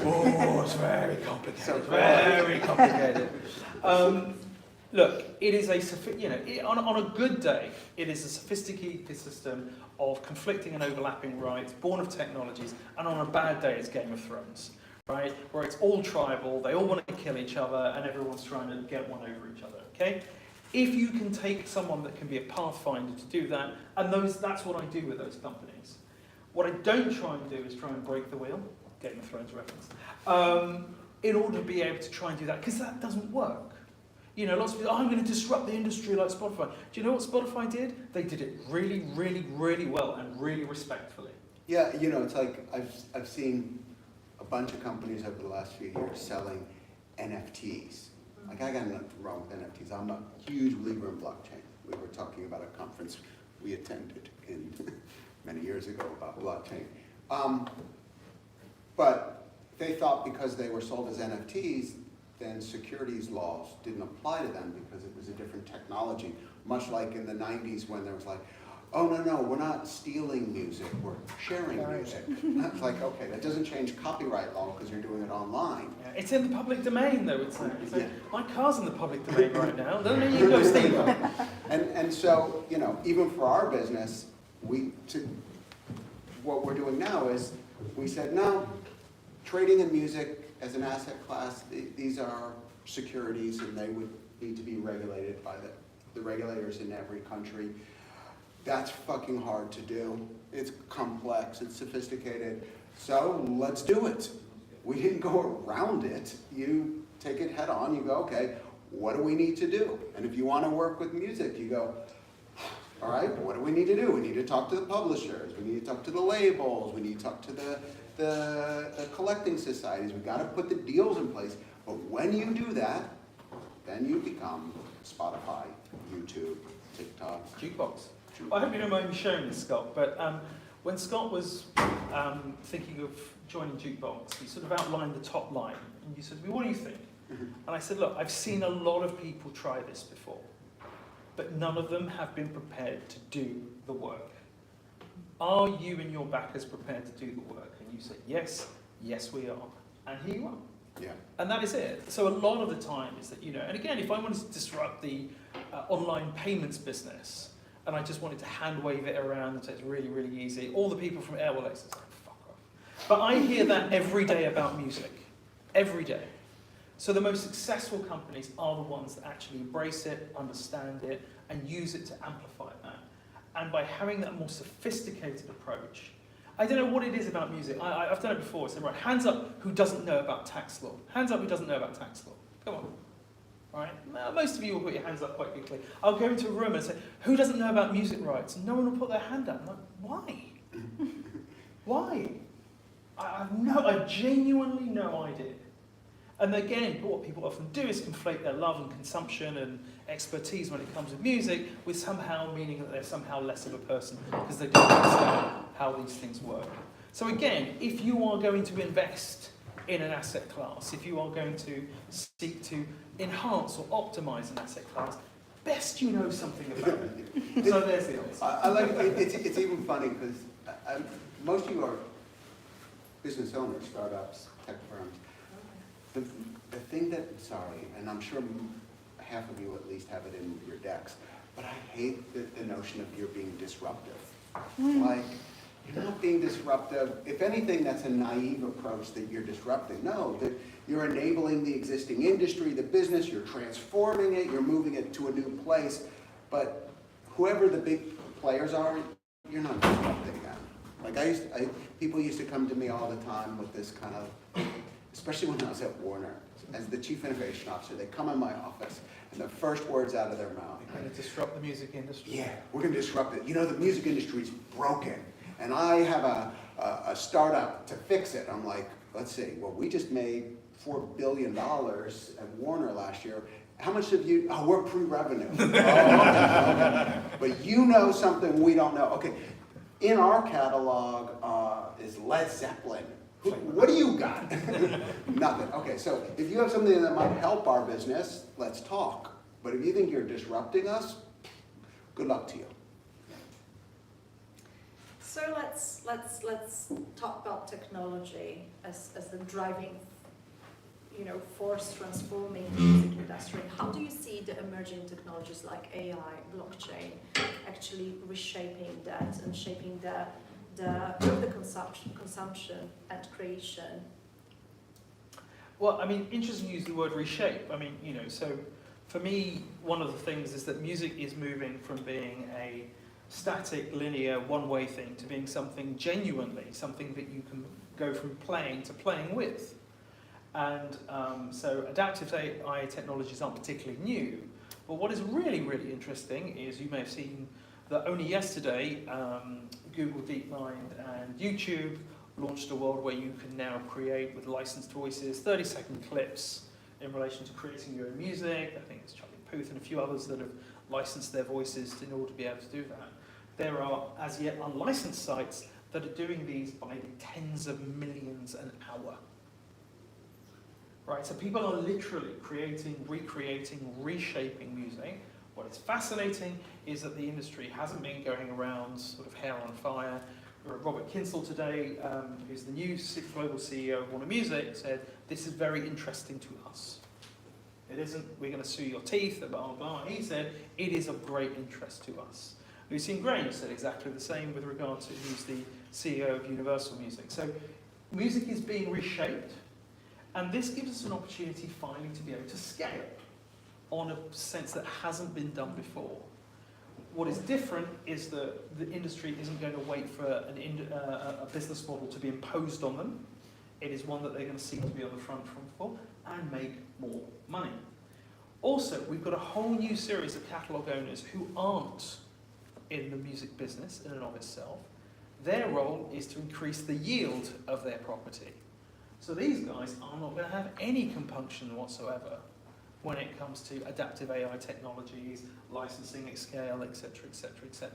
Oh, it's very complicated. So very complicated. Look, it is on a good day, it is a sophisticated system of conflicting and overlapping rights, born of technologies, and on a bad day, it's Game of Thrones, right? Where it's all tribal, they all want to kill each other, and everyone's trying to get one over each other, okay? If you can take someone that can be a pathfinder to do that, and that's what I do with those companies. What I don't try and do is try and break the wheel, Game of Thrones reference, in order to be able to try and do that, because that doesn't work. You know, lots of people, I'm going to disrupt the industry like Spotify. Do you know what Spotify did? They did it really, really, really well and really respectfully. Yeah, it's like I've seen a bunch of companies over the last few years selling NFTs. Like, I got nothing wrong with NFTs. I'm a huge believer in blockchain. We were talking about a conference we attended many years ago about blockchain. But they thought because they were sold as NFTs, then securities laws didn't apply to them because it was a different technology. Much like in the 90s when there was like, oh, no, we're not stealing music, we're sharing music. It's like, okay, that doesn't change copyright law because you're doing it online. Yeah, it's in the public domain, though, it's like, my car's in the public domain right now, don't mean you can go steal it. And so, even for our business, what we're doing now is, we said, no, trading in music as an asset class, these are securities and they would need to be regulated by the regulators in every country. That's fucking hard to do. It's complex, it's sophisticated. So let's do it. We didn't go around it. You take it head on, you go, okay, what do we need to do? And if you want to work with music, you go, all right, what do we need to do? We need to talk to the publishers, we need to talk to the labels, we need to talk to the collecting societies. We've got to put the deals in place. But when you do that, then you become Spotify, YouTube, TikTok. Jukebox. I hope you don't mind me sharing this, Scott, but when Scott was thinking of joining Jukebox, he sort of outlined the top line. And you said, well, what do you think? And I said, look, I've seen a lot of people try this before, but none of them have been prepared to do the work. Are you and your backers prepared to do the work? And you said, yes we are. And here you are. Yeah. And that is it. So a lot of the time is that, and again, if I wanted to disrupt the online payments business, and I just wanted to hand wave it around and say it's really, really easy, all the people from Airwallex are like, fuck off. But I hear that every day about music. Every day. So the most successful companies are the ones that actually embrace it, understand it, and use it to amplify that. And by having that more sophisticated approach, I don't know what it is about music. I've done it before. So, right, hands up who doesn't know about tax law. Hands up who doesn't know about tax law. Come on. All right? Now, most of you will put your hands up quite quickly. I'll go into a room and say, who doesn't know about music rights? And no one will put their hand up. I'm like, why? Why? I've genuinely no idea. And again, what people often do is conflate their love and consumption and expertise when it comes to music with somehow meaning that they're somehow less of a person because they don't understand how these things work. So again, if you are going to invest in an asset class, if you are going to seek to enhance or optimize an asset class, best you know something about it. So there's the answer. I like it. It's even funny because most of you are business owners, startups, tech firms. The thing that, sorry, and I'm sure half of you at least have it in your decks, but I hate the notion of you're being disruptive. Like, you're not being disruptive. If anything, that's a naive approach that you're disrupting. No, that you're enabling the existing industry, the business, you're transforming it, you're moving it to a new place. But whoever the big players are, you're not disrupting them. Like people used to come to me all the time with this kind of, especially when I was at Warner, as the chief innovation officer, they come in my office and the first words out of their mouth, You're going to disrupt the music industry. yeah, we're going to disrupt it. You know, the music industry's broken, and I have a startup to fix it. I'm like, let's see, well, we just made $4 billion at Warner last year. How much have you, oh, we're pre-revenue. Oh, okay. But you know something we don't know. Okay, in our catalog is Led Zeppelin. What do you got? Nothing. Okay, so if you have something that might help our business, let's talk. But if you think you're disrupting us, good luck to you. So let's talk about technology as the driving, force transforming the music industry. How do you see the emerging technologies like AI, blockchain, actually reshaping that and shaping the consumption and creation? Well, I mean, interesting to use the word reshape. I mean, so for me, one of the things is that music is moving from being a static, linear, one-way thing to being something genuinely, something that you can go from playing to playing with. And so adaptive AI technologies aren't particularly new, but what is really, really interesting is you may have seen that only yesterday, Google DeepMind and YouTube launched a world where you can now create with licensed voices 30-second clips in relation to creating your own music. I think it's Charlie Puth and a few others that have licensed their voices in order to be able to do that. There are as yet unlicensed sites that are doing these by the tens of millions an hour. Right, so people are literally creating, recreating, reshaping music. What is fascinating is that the industry hasn't been going around sort of hair on fire. Robert Kinsell today, who's the new global CEO of Warner Music, said, this is very interesting to us. It isn't, we're going to sue your teeth, blah, blah. He said, it is of great interest to us. Lucian Grainge said exactly the same with regard to who's the CEO of Universal Music. So music is being reshaped, and this gives us an opportunity finally to be able to scale on a sense that hasn't been done before. What is different is that the industry isn't going to wait for a business model to be imposed on them. It is one that they're going to seek to be on the front for and make more money. Also, we've got a whole new series of catalogue owners who aren't in the music business in and of itself. Their role is to increase the yield of their property. So these guys are not going to have any compunction whatsoever when it comes to adaptive AI technologies, licensing at scale, etc., etc., etc.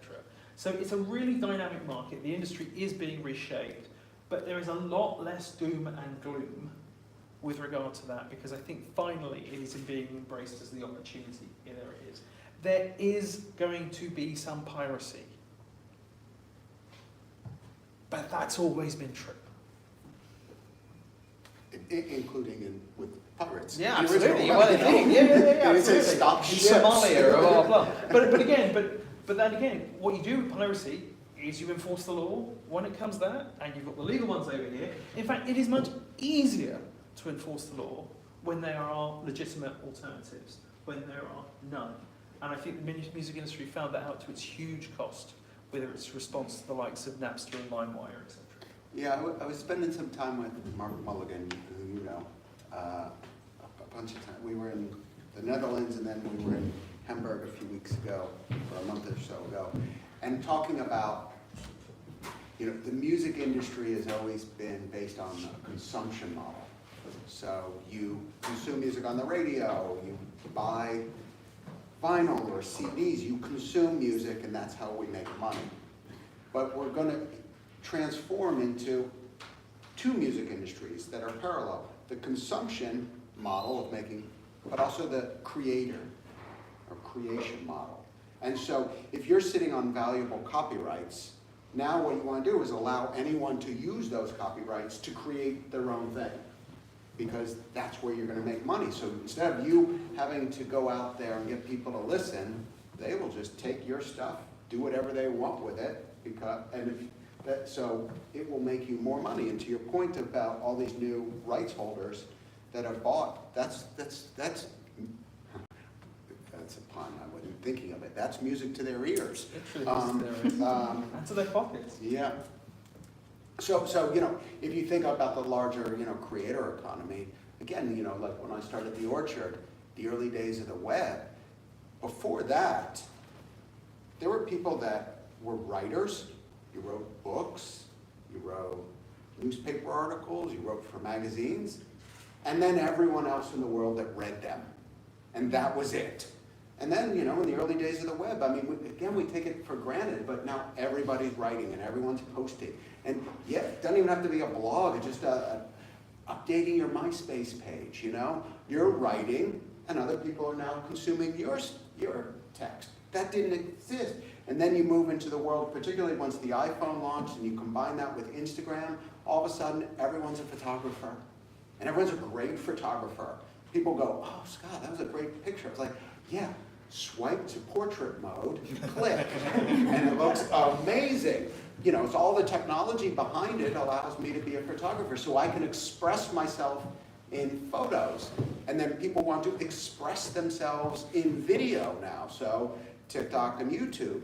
So it's a really dynamic market. The industry is being reshaped, but there is a lot less doom and gloom with regard to that, because I think finally it is being embraced as the opportunity there it is. There is going to be some piracy, but that's always been true. Including with pirates. Yeah, The original absolutely. Revenue. Yeah, And it says absolutely. stop In ships. Somalia, blah, blah, blah. But then again, what you do with piracy is you enforce the law when it comes to that, and you've got the legal ones over here. In fact, it is much easier to enforce the law when there are legitimate alternatives, when there are none. And I think the music industry found that out to its huge cost, with its response to the likes of Napster and LimeWire, etc. Yeah, I was spending some time with Mark Mulligan, who you know, a bunch of time. We were in the Netherlands, and then we were in Hamburg a few weeks ago, or a month or so ago, and talking about, the music industry has always been based on a consumption model. So you consume music on the radio, you buy vinyl or CDs, you consume music, and that's how we make money. But we're going to transform into two music industries that are parallel. The consumption model of making, but also the creator or creation model. And so if you're sitting on valuable copyrights, now what you want to do is allow anyone to use those copyrights to create their own thing, because that's where you're going to make money. So instead of you having to go out there and get people to listen, they will just take your stuff, do whatever they want with it, so it will make you more money. And to your point about all these new rights holders that are bought, that's a pun, I wasn't thinking of it. That's music to their ears. Literally, and to their pockets. Yeah. So you know, if you think about the larger, you know, creator economy, again, you know, like when I started The Orchard, the early days of the web, before that, there were people that were writers. You wrote books, you wrote newspaper articles, you wrote for magazines, and then everyone else in the world that read them. And that was it. And then, you know, in the early days of the web, I mean, again, we take it for granted, but now everybody's writing and everyone's posting. And yeah, it doesn't even have to be a blog, it's just updating your MySpace page, you know? You're writing, and other people are now consuming your text. That didn't exist. And then you move into the world, particularly once the iPhone launched, and you combine that with Instagram, all of a sudden, everyone's a photographer. And everyone's a great photographer. People go, oh, Scott, that was a great picture. It's like, yeah, swipe to portrait mode, click, and it looks amazing. You know, it's all the technology behind it allows me to be a photographer, so I can express myself in photos. And then people want to express themselves in video now, so TikTok and YouTube.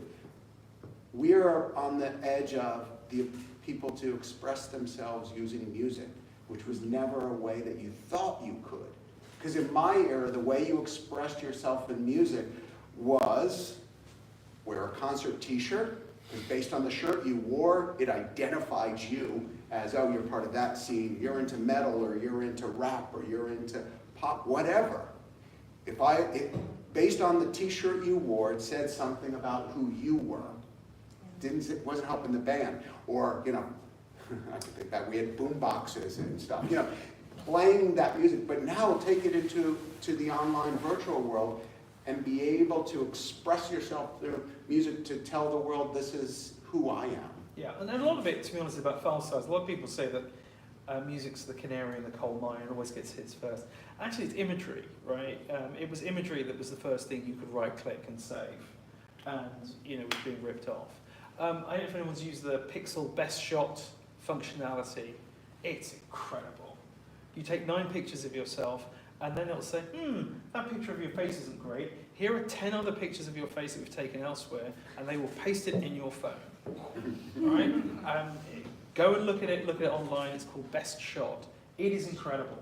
We're on the edge of the people to express themselves using music, which was never a way that you thought you could. Because in my era, the way you expressed yourself in music was wear a concert t-shirt, because based on the shirt you wore, it identified you as, oh, you're part of that scene, you're into metal, or you're into rap, or you're into pop, whatever. Based on the t-shirt you wore, it said something about who you were. It wasn't helping the band. Or, you know, I could think that we had boom boxes and stuff, you know, playing that music. But now take it into the online virtual world and be able to express yourself through music to tell the world this is who I am. Yeah, and a lot of it, to be honest, is about file size. A lot of people say that music's the canary in the coal mine and always gets hits first. Actually, it's imagery, right? It was imagery that was the first thing you could right-click and save, and, you know, was being ripped off. I don't know if anyone's used the Pixel Best Shot functionality. It's incredible. You take 9 pictures of yourself, and then it'll say, that picture of your face isn't great. Here are 10 other pictures of your face that we've taken elsewhere, and they will paste it in your phone. All right? Go and look at it online. It's called Best Shot. It is incredible.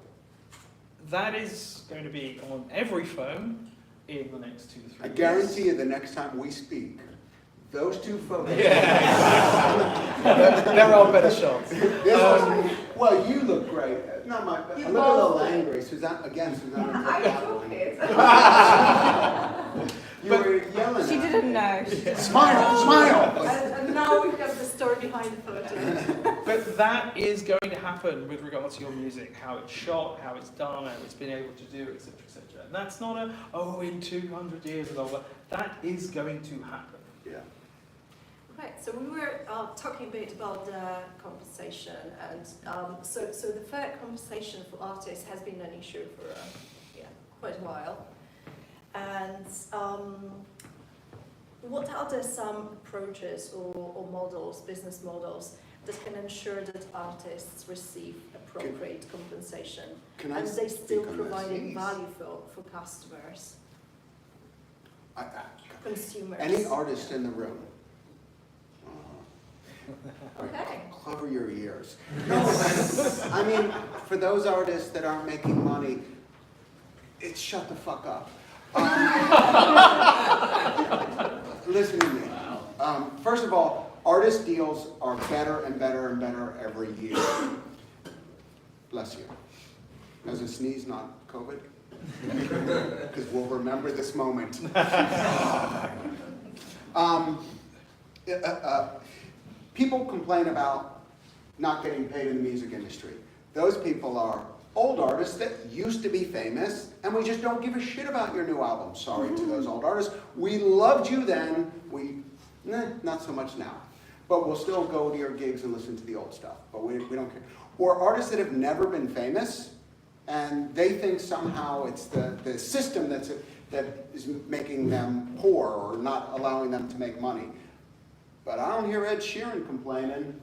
That is going to be on every phone in the next 2 to 3 years. I guarantee you the next time we speak, those two photos. There are better shots. Well, you look great. Not my. I look a little angry. Suzanne. I took it. You were yelling. She at didn't me. know. Smile. And now we've got the story behind the photo. But that is going to happen with regard to your music, how it's shot, how it's done, how it's been able to do, etc., etc. And that's not in 200 years and all that. That is going to happen. Yeah. Right, so we were talking a bit about the compensation, and so the fair compensation for artists has been an issue for quite a while. And what are the some approaches or models, business models, that can ensure that artists receive appropriate compensation Can I and they speak still on this? providing value for customers, consumers? Any artist in the room. Okay. Cover your ears. No, I mean, for those artists that aren't making money, it's shut the fuck up. Listen to me. First of all, artist deals are better and better and better every year. Bless you. As a sneeze, not COVID. Because we'll remember this moment. People complain about not getting paid in the music industry. Those people are old artists that used to be famous, and we just don't give a shit about your new album. Sorry to those old artists. We loved you then, not so much now. But we'll still go to your gigs and listen to the old stuff, but we don't care. Or artists that have never been famous, and they think somehow it's the system that is making them poor or not allowing them to make money. But I don't hear Ed Sheeran complaining.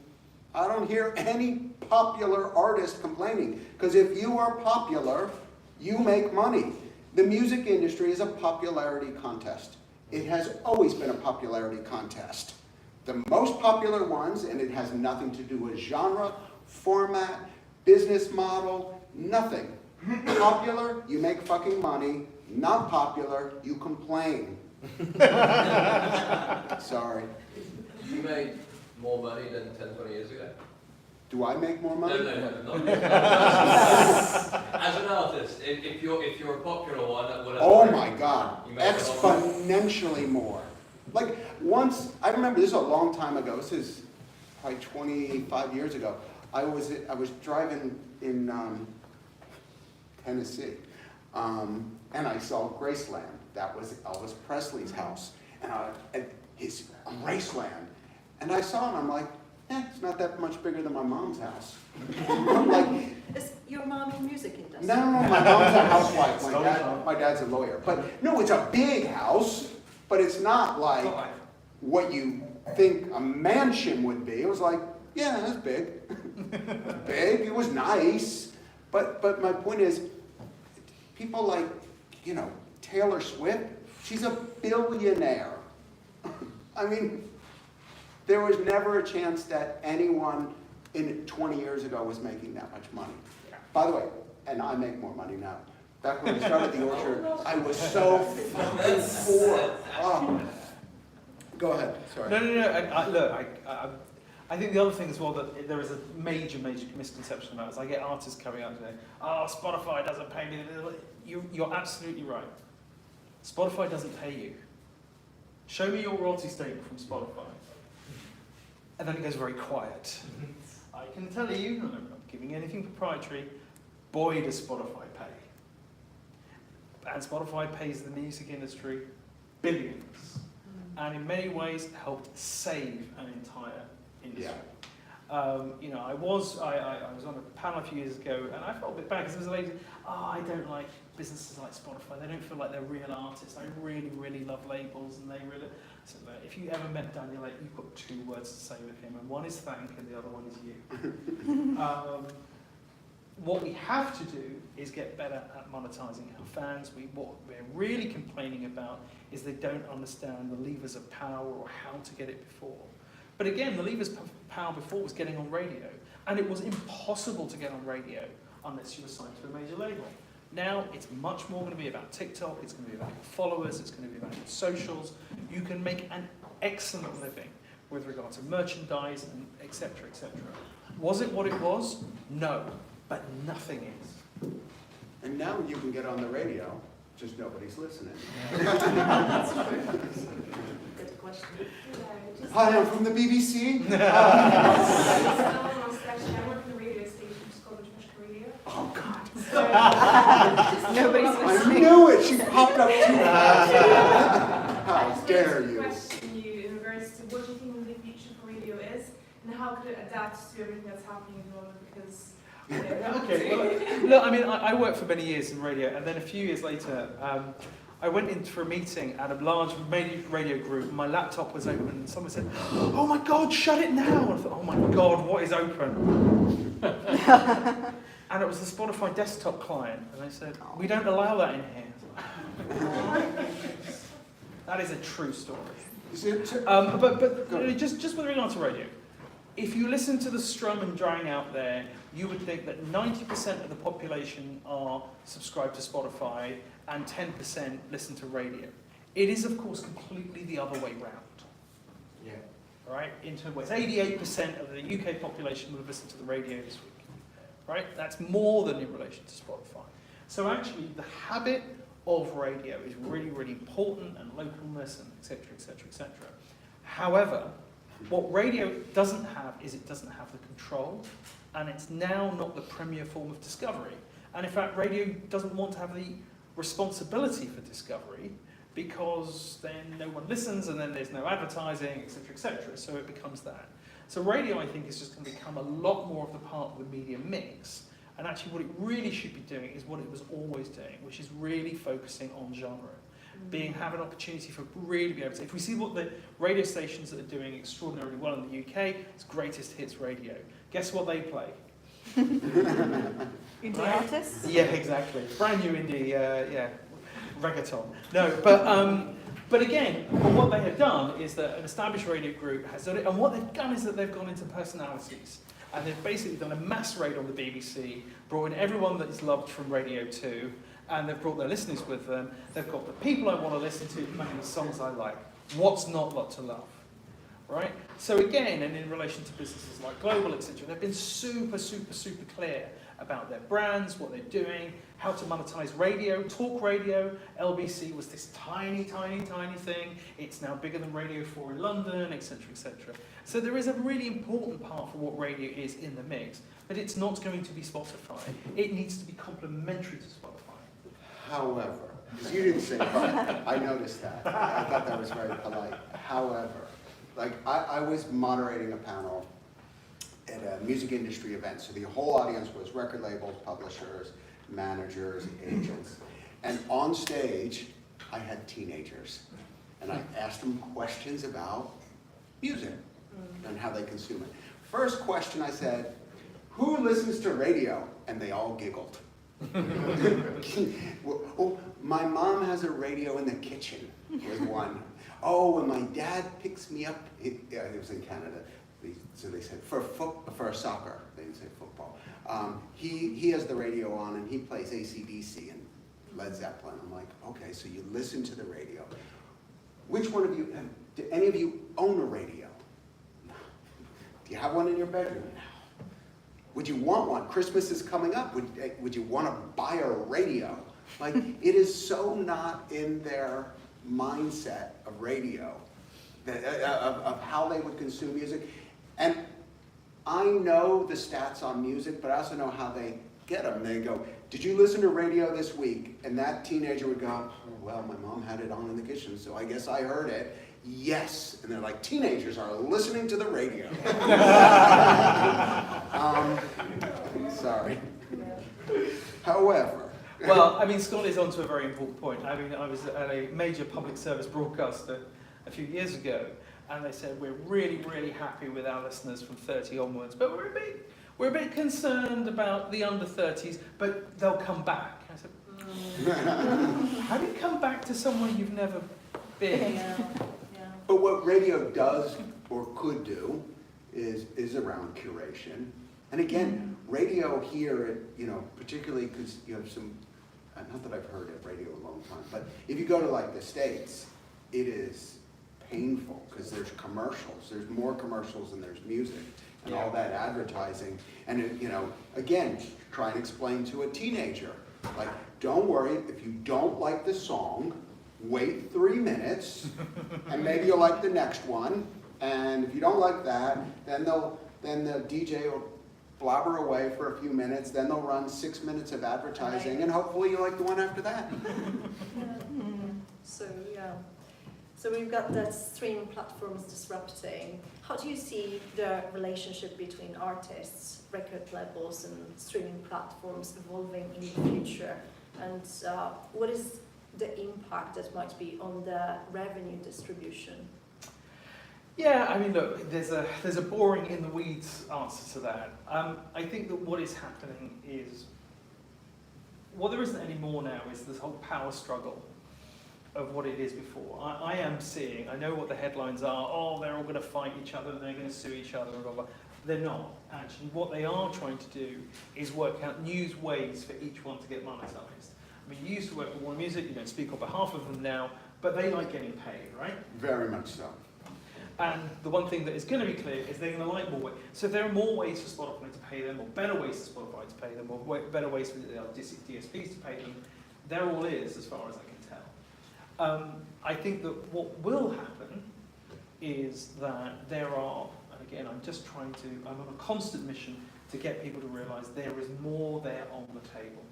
I don't hear any popular artist complaining. Because if you are popular, you make money. The music industry is a popularity contest. It has always been a popularity contest. The most popular ones, and it has nothing to do with genre, format, business model, nothing. Popular, you make fucking money. Not popular, you complain. Sorry. You made more money than 10, 20 years ago? Do I make more money? No, not as an artist, if you're a popular one, whatever. Oh my God, you make a lot of money. exponentially more. Like once, I remember this is a long time ago, this is probably 25 years ago. I was driving in Tennessee, and I saw Graceland. That was Elvis Presley's house, and his Graceland. And I saw it, and I'm like, it's not that much bigger than my mom's house. Like, Is your mom in music industry? no, my mom's a housewife. My dad's a lawyer. But no, it's a big house, but it's not like what you think a mansion would be. It was like, yeah, that's big. Big, it was nice. But my point is, people like, Taylor Swift, she's a billionaire. I mean, there was never a chance that anyone in 20 years ago was making that much money. By the way, and I make more money now. Back when I started the Orchard, I was so fucking poor. Oh. Go ahead, sorry. No. I think the other thing as well that there is a major misconception about is I get artists coming out today, Spotify doesn't pay me. You're absolutely right. Spotify doesn't pay you. Show me your royalty statement from Spotify. And then it goes very quiet. I can tell you, I'm not giving anything proprietary, boy does Spotify pay. And Spotify pays the music industry billions. And in many ways helped save an entire industry. Yeah. I was on a panel a few years ago, and I felt a bit bad because there was a lady, I don't like businesses like Spotify. They don't feel like they're real artists. I really, really love labels, and they really. So if you ever met Daniel Lake, you've got 2 words to say with him, and one is thank, and the other one is you. What we have to do is get better at monetizing our fans. What we're really complaining about is they don't understand the levers of power or how to get it before. But again, the levers of power before was getting on radio, and it was impossible to get on radio unless you were signed to a major label. Now it's much more going to be about TikTok, it's going to be about your followers, it's going to be about your socials. You can make an excellent living with regard to merchandise and etc., etc. Was it what it was? No, but nothing is. And now you can get on the radio, just nobody's listening. That's true. Good question. Hi, I'm from the BBC. I work in a radio station, it's called Mishka Radio. Oh God. Nobody's I knew it. She popped up too fast. How dare you? Question you in regards to what do you think the future for radio is, and how could it adapt to everything that's happening at the moment? Because Okay, well, look, I mean, I worked for many years in radio, and then a few years later, I went in for a meeting at a large radio group. My laptop was open, and someone said, "Oh my God, shut it now!" And I thought, "Oh my God, what is open?" And it was the Spotify desktop client, and they said, "We don't allow that in here." That is a true story. But just with regard to radio, if you listen to the strum and drang out there, you would think that 90% of the population are subscribed to Spotify and 10% listen to radio. It is, of course, completely the other way round. Yeah. Right? In terms of 88% of the UK population would have listened to the radio this week. Right? That's more than in relation to Spotify. So actually, the habit of radio is really, really important, and localness, and et cetera, et cetera, et cetera. However, What radio doesn't have is it doesn't have the control, and it's now not the premier form of discovery. And in fact, radio doesn't want to have the responsibility for discovery, because then no one listens, and then there's no advertising, etc., etc. So it becomes that. So radio, I think, is just going to become a lot more of the part of the media mix. And actually what it really should be doing is what it was always doing, which is really focusing on genre. Have an opportunity for really be able to, if we see what the radio stations that are doing extraordinarily well in the UK, it's Greatest Hits Radio. Guess what they play? Indie artists? Yeah, exactly. Brand new indie, reggaeton. No, but again, what they have done is that an established radio group has done it, and what they've done is that they've gone into personalities. And they've basically done a mass raid on the BBC, brought in everyone that is loved from Radio 2, and they've brought their listeners with them. They've got the people I want to listen to playing the songs I like. What's not to love? Right? So again, and in relation to businesses like Global, etc., they've been super, super, super clear about their brands, what they're doing, how to monetize radio, talk radio. LBC was this tiny, tiny, tiny thing. It's now bigger than Radio 4 in London, etc., etc. So there is a really important part for what radio is in the mix, but it's not going to be Spotify. It needs to be complementary to Spotify. However, because you didn't say but, I noticed that. I thought that was very polite. However, like I was moderating a panel at a music industry event, so the whole audience was record labels, publishers, managers, agents. And on stage, I had teenagers. And I asked them questions about music and how they consume it. First question I said, who listens to radio? And they all giggled. Oh, my mom has a radio in the kitchen, was one. Oh, and my dad picks me up, it was in Canada, so they said, for soccer, they didn't say football. He has the radio on and he plays AC/DC and Led Zeppelin. I'm like, okay, so you listen to the radio. Which one of you, do any of you own a radio? No. Do you have one in your bedroom? No. Would you want one? Christmas is coming up. Would you want to buy a radio? Like, it is so not in their mindset of radio, of how they would consume music. And I know the stats on music, but I also know how they get them. They go, did you listen to radio this week? And that teenager would go, oh, well, my mom had it on in the kitchen, so I guess I heard it. Yes. And they're like, teenagers are listening to the radio. Sorry. However. Well, I mean, Scott is onto a very important point. I mean, I was at a major public service broadcaster a few years ago, and they said, we're really, really happy with our listeners from 30 onwards, but we're a bit concerned about the under 30s, but they'll come back. I said, how do you come back to somewhere you've never been? Yeah. But what radio does or could do is around curation. And again, radio here, particularly because you have some, not that I've heard of radio a long time, but if you go to like the States, it is painful because there's commercials. There's more commercials than there's music and all that advertising. And again, try and explain to a teenager, like, don't worry, if you don't like the song, wait 3 minutes, and maybe you'll like the next one. And if you don't like that, then the DJ will blabber away for a few minutes, then they'll run 6 minutes of advertising, and hopefully you like the one after that. So we've got the streaming platforms disrupting. How do you see the relationship between artists, record labels, and streaming platforms evolving in the future? And what is the impact that might be on the revenue distribution? Yeah, I mean, look, there's a boring in the weeds answer to that. I think that what is happening is, what there isn't anymore now is this whole power struggle of what it is before. I am seeing, I know what the headlines are, oh, they're all going to fight each other, they're going to sue each other, blah, blah. They're not. Actually, what they are trying to do is work out new ways for each one to get monetized. I mean, you used to work with Warner Music, you don't speak on behalf of them now, but they like getting paid, right? Very much so. And the one thing that is going to be clear is they're going to like more ways. So if there are more ways for Spotify to pay them, or better ways for Spotify to pay them, or better ways for DSPs to pay them, they're all ears as far as I can tell. I think that what will happen is that there are, and again, I'm on a constant mission to get people to realise there is more there on the table.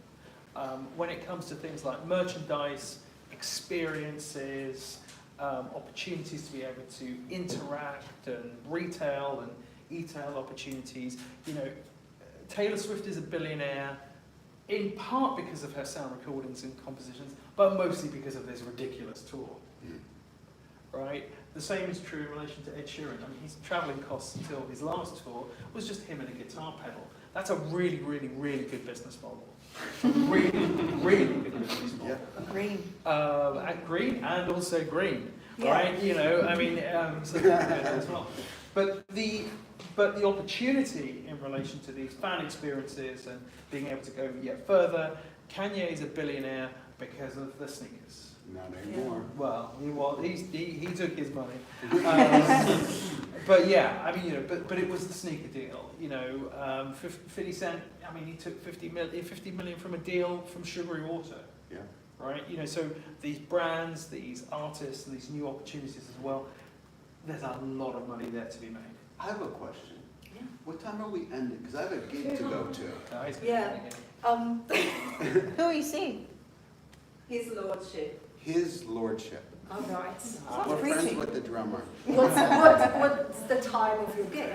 When it comes to things like merchandise, experiences, opportunities to be able to interact and retail and e-tail opportunities, you know, Taylor Swift is a billionaire in part because of her sound recordings and compositions, but mostly because of this ridiculous tour. Right? The same is true in relation to Ed Sheeran. I mean, his travelling costs until his last tour was just him and a guitar pedal. That's a really, really, really good business model. Really, really good business model. Green. And green and also green, Yeah. right? You know, I mean, so as well. But the opportunity in relation to these fan experiences and being able to go yet further, Kanye is a billionaire because of the sneakers. Not anymore. Well, he took his money. But yeah, I mean, you know, but it was the sneaker deal. You know, 50 Cent. I mean, he took 50 million from a deal from Sugary Water. Yeah. Right. You know, so these brands, these artists, these new opportunities as well. There's a lot of money there to be made. I have a question. Yeah. What time are we ending? Because I have a gig to go to. Guys, Yeah. Who are you seeing? His Lordship. His Lordship. All right. We're friends preaching. with the drummer. What's the time of your gig?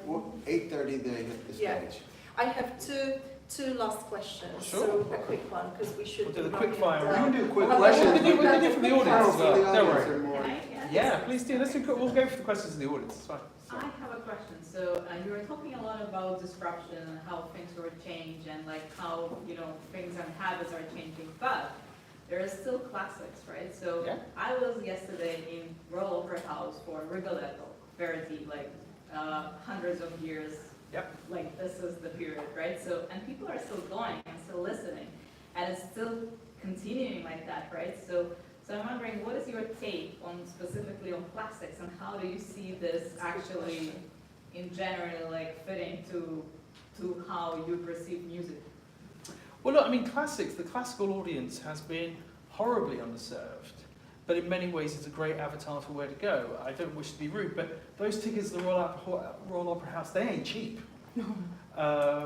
Well, 8:30 they hit the Yeah. stage. I have two last questions. Sure. So a quick one, because we should We'll do the be quick running fire We down. can do quick Well, questions. we can do from the audience as well. From the Don't audience worry. and more. Yeah, please do. We'll go for the questions of the audience. It's fine. I have a question. So you were talking a lot about disruption and how things were changed and like how, you know, things and habits are changing, but there are still classics, right? So Yeah. I was yesterday in Royal Opera House for Rigoletto, Verdi, like hundreds of years. Yep. Like this is the period, right? So, and people are still going and still listening, and it's still continuing like that, right? So I'm wondering, what is your take on specifically on classics, and how do you see this actually, in general, like fitting to how you perceive music? Well, look, I mean, classics. The classical audience has been horribly underserved, but in many ways, it's a great avatar for where to go. I don't wish to be rude, but those tickets to the Royal Opera House, they ain't cheap. I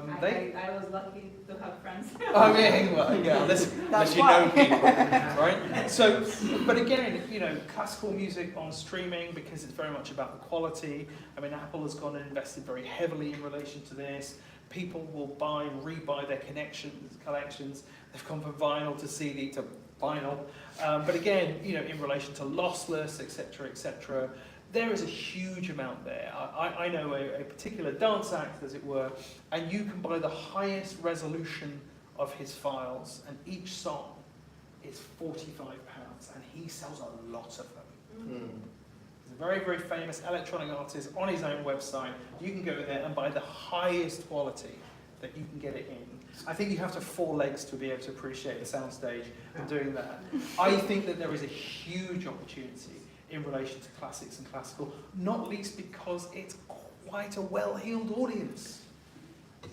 was lucky to have friends. I mean, well, yeah, unless you know people, right? So, but again, you know, classical music on streaming, because it's very much about the quality. I mean, Apple has gone and invested very heavily in relation to this. People will buy and rebuy their collections. They've gone from vinyl to CD to vinyl. But again, you know, in relation to lossless, etc., there is a huge amount there. I know a particular dance act, as it were, and you can buy the highest resolution of his files, and each song is £45, and he sells a lot of them. He's a very, very famous electronic artist on his own website. You can go there and buy the highest quality that you can get it in. I think you have to have 4 legs to be able to appreciate the soundstage and doing that. I think that there is a huge opportunity in relation to classics and classical, not least because it's quite a well-heeled audience.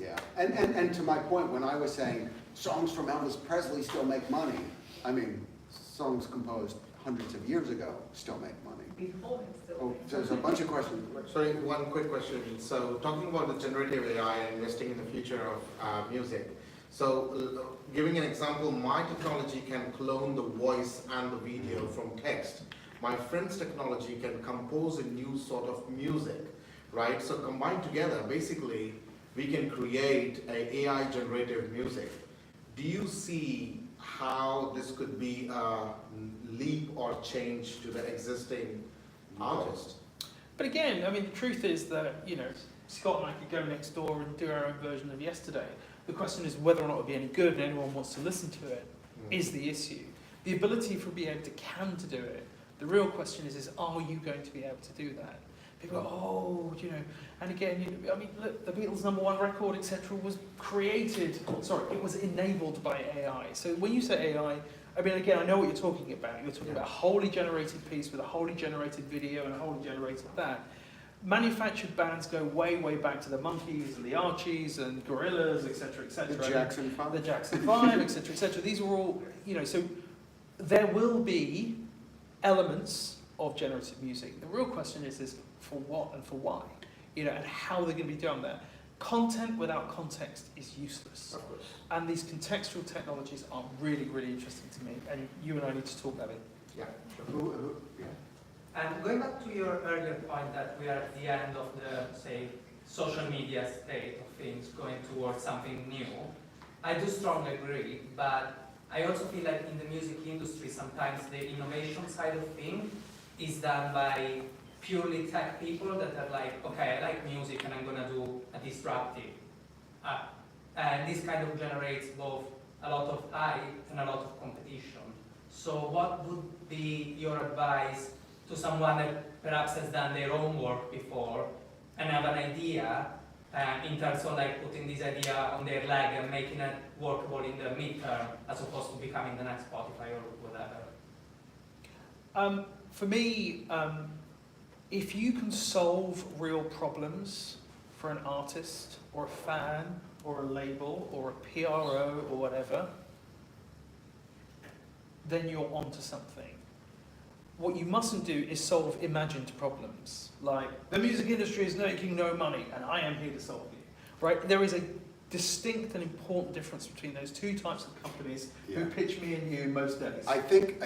Yeah, and to my point, when I was saying songs from Elvis Presley still make money, I mean, songs composed hundreds of years ago still make money. Before it's still. Oh, so there's a bunch of questions. Sorry, one quick question. So talking about the generative AI and investing in the future of music. So giving an example, my technology can clone the voice and the video from text. My friend's technology can compose a new sort of music, right? So combined together, basically, we can create a AI generative music. Do you see how this could be a leap or change to the existing artist? But again, I mean, the truth is that, you know, Scott and I could go next door and do our own version of Yesterday. The question is whether or not it would be any good and anyone wants to listen to it is the issue. The ability for being able to do it, the real question is are you going to be able to do that? People go, oh, you know, and again, you know, I mean, look, the Beatles' #1 record, etc., was it was enabled by AI. So when you say AI, I mean, again, I know what you're talking about. You're talking about a wholly generated piece with a wholly generated video and a wholly generated that. Manufactured bands go way, way back to the Monkees and the Archies and Gorillaz, etc., etc. The Jackson 5. The Jackson 5, etc., etc. These are all, you know, so there will be elements of generative music. The real question is for what and for why, you know, and how they're going to be doing that. Content without context is useless. Of course. And these contextual technologies are really, really interesting to me. And you and I need to talk about it. Yeah. Yeah. And going back to your earlier point that we are at the end of the, say, social media state of things going towards something new, I do strongly agree, but I also feel like in the music industry sometimes the innovation side of things is done by purely tech people that are like, okay, I like music and I'm gonna do a disruptive app. And this kind of generates both a lot of hype and a lot of competition. So what would be your advice to someone that perhaps has done their own work before and have an idea in terms of like putting this idea on their leg and making it workable in the midterm as opposed to becoming the next Spotify or whatever? For me, if you can solve real problems for an artist or a fan or a label or a PRO or whatever, then you're onto something. What you mustn't do is solve imagined problems, like the music industry is making no money and I am here to solve it, right? There is a distinct and important difference between those two types of companies who pitch me and you most days. I think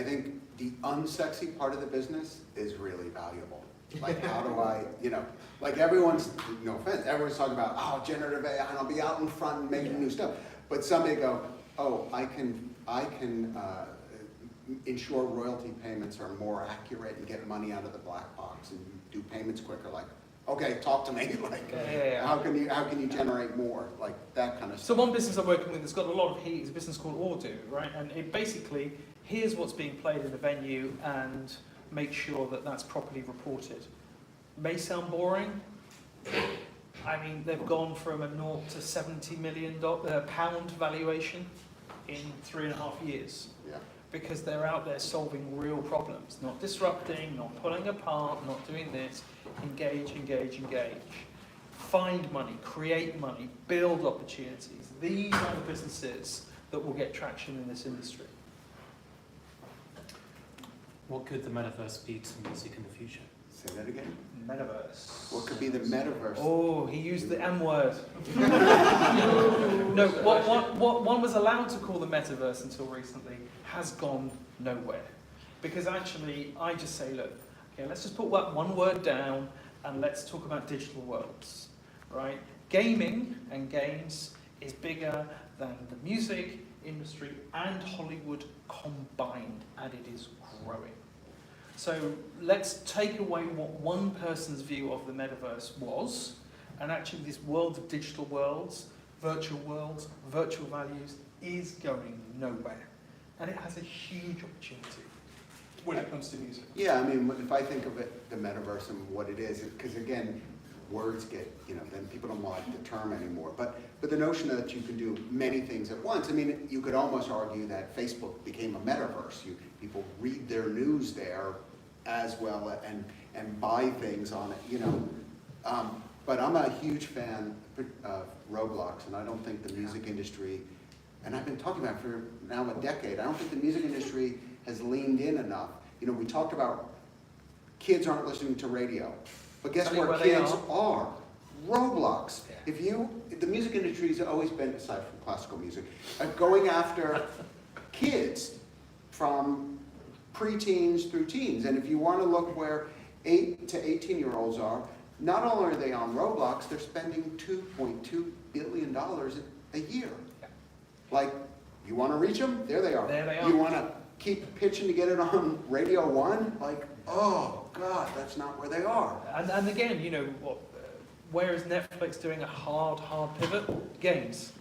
the unsexy part of the business is really valuable. Like, how do I, you know, like everyone's, no offense, everyone's talking about, oh, generative AI, and I'll be out in front making new stuff. But somebody go, oh, I can ensure royalty payments are more accurate and get money out of the black box and do payments quicker. Like, okay, talk to me. Like, how can you generate more? Like that kind of stuff. So one business I'm working with that's got a lot of heat is a business called Ordo, right? And it basically here's what's being played in the venue and make sure that that's properly reported. May sound boring. I mean, they've gone from a 0 to £70 million pound valuation in 3.5 years. Yeah. Because they're out there solving real problems, not disrupting, not pulling apart, not doing this. Engage, engage, engage. Find money, create money, build opportunities. These are the businesses that will get traction in this industry. What could the metaverse be to music in the future? Say that again. Metaverse. What could be the metaverse? Oh, he used the M word. No, what one was allowed to call the metaverse until recently has gone nowhere. Because actually, I just say, look, okay, let's just put one word down and let's talk about digital worlds, right? Gaming and games is bigger than the music industry and Hollywood combined, and it is growing. So let's take away what one person's view of the metaverse was, and actually this world of digital worlds, virtual values, is going nowhere. And it has a huge opportunity when it comes to music. Yeah, I mean, if I think of it, the metaverse and what it is, because again, words get, you know, then people don't like the term anymore. But the notion that you can do many things at once, I mean, you could almost argue that Facebook became a metaverse. People read their news there as well and buy things on it, you know. But I'm a huge fan of Roblox, and I don't think the music industry, and I've been talking about it for now a decade, I don't think the music industry has leaned in enough. You know, we talked about kids aren't listening to radio, but guess where kids are? Roblox. The music industry has always been, aside from classical music, going after kids from preteens through teens. And if you want to look where 8 to 18-year-olds are, not only are they on Roblox, they're spending $2.2 billion a year. Like, you want to reach them? There they are. There they are. You want to keep pitching to get it on Radio 1? Like, oh, God, that's not where they are. And again, you know, where is Netflix doing a hard pivot? Games.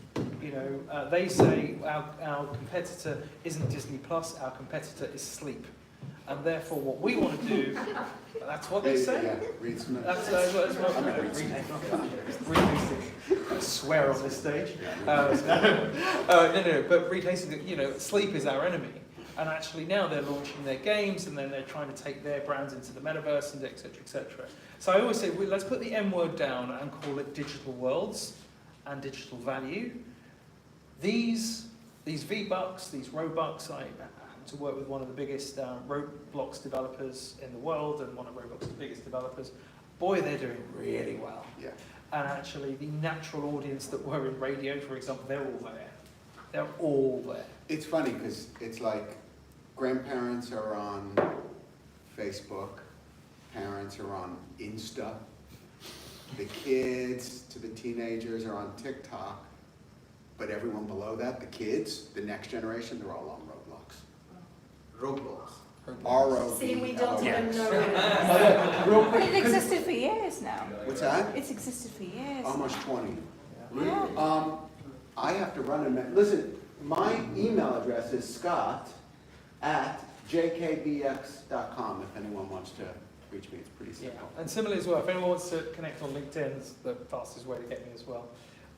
You know, they say our competitor isn't Disney Plus, our competitor is sleep. And therefore what we want to do, that's what they say. Yeah, read some. That's what I swear on this stage. No, but Reed Hastings, you know, sleep is our enemy. And actually now they're launching their games and then they're trying to take their brands into the metaverse and et cetera, et cetera. So I always say, let's put the M word down and call it digital worlds and digital value. These V-Bucks, these Robux, I'm to work with one of the biggest Roblox developers in the world and one of Roblox's biggest developers. Boy, they're doing really well. Yeah. And actually, the natural audience that were in radio, for example, they're all there. They're all there. It's funny because it's like grandparents are on Facebook, parents are on Insta, the kids to the teenagers are on TikTok, but everyone below that, the kids, the next generation, they're all on Roblox. Roblox. R-O-B-L-O-X. See, we don't even know it. Real But quick. it existed for years now. What's that? It's existed for years. Almost 20. Yeah. I have to run a minute. Listen, my email address is scott@jkbx.com if anyone wants to reach me. It's pretty Yeah. simple. And similarly as well, if anyone wants to connect on LinkedIn, it's the fastest way to get me as well.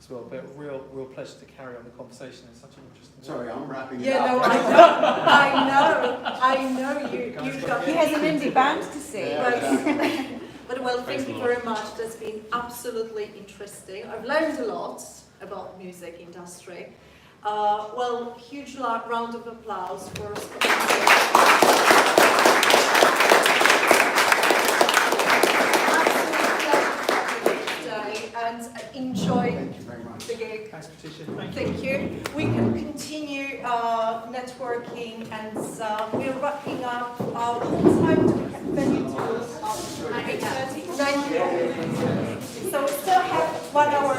But real pleasure to carry on the conversation. It's such an interesting. Sorry, I'm wrapping it Yeah, up. no, I know you got He has an indie band to see. Yeah. Right. But well, Thanks thank a you lot. very much. That's been absolutely interesting. I've learned a lot about music industry. Well, huge round of applause for and enjoy Thank you very much. the gig. Thanks, Patricia. Thank you. Thank you. We can continue networking, and we're wrapping up. What time do we venue to? 8:30. 9:30. So we still have 1 hour.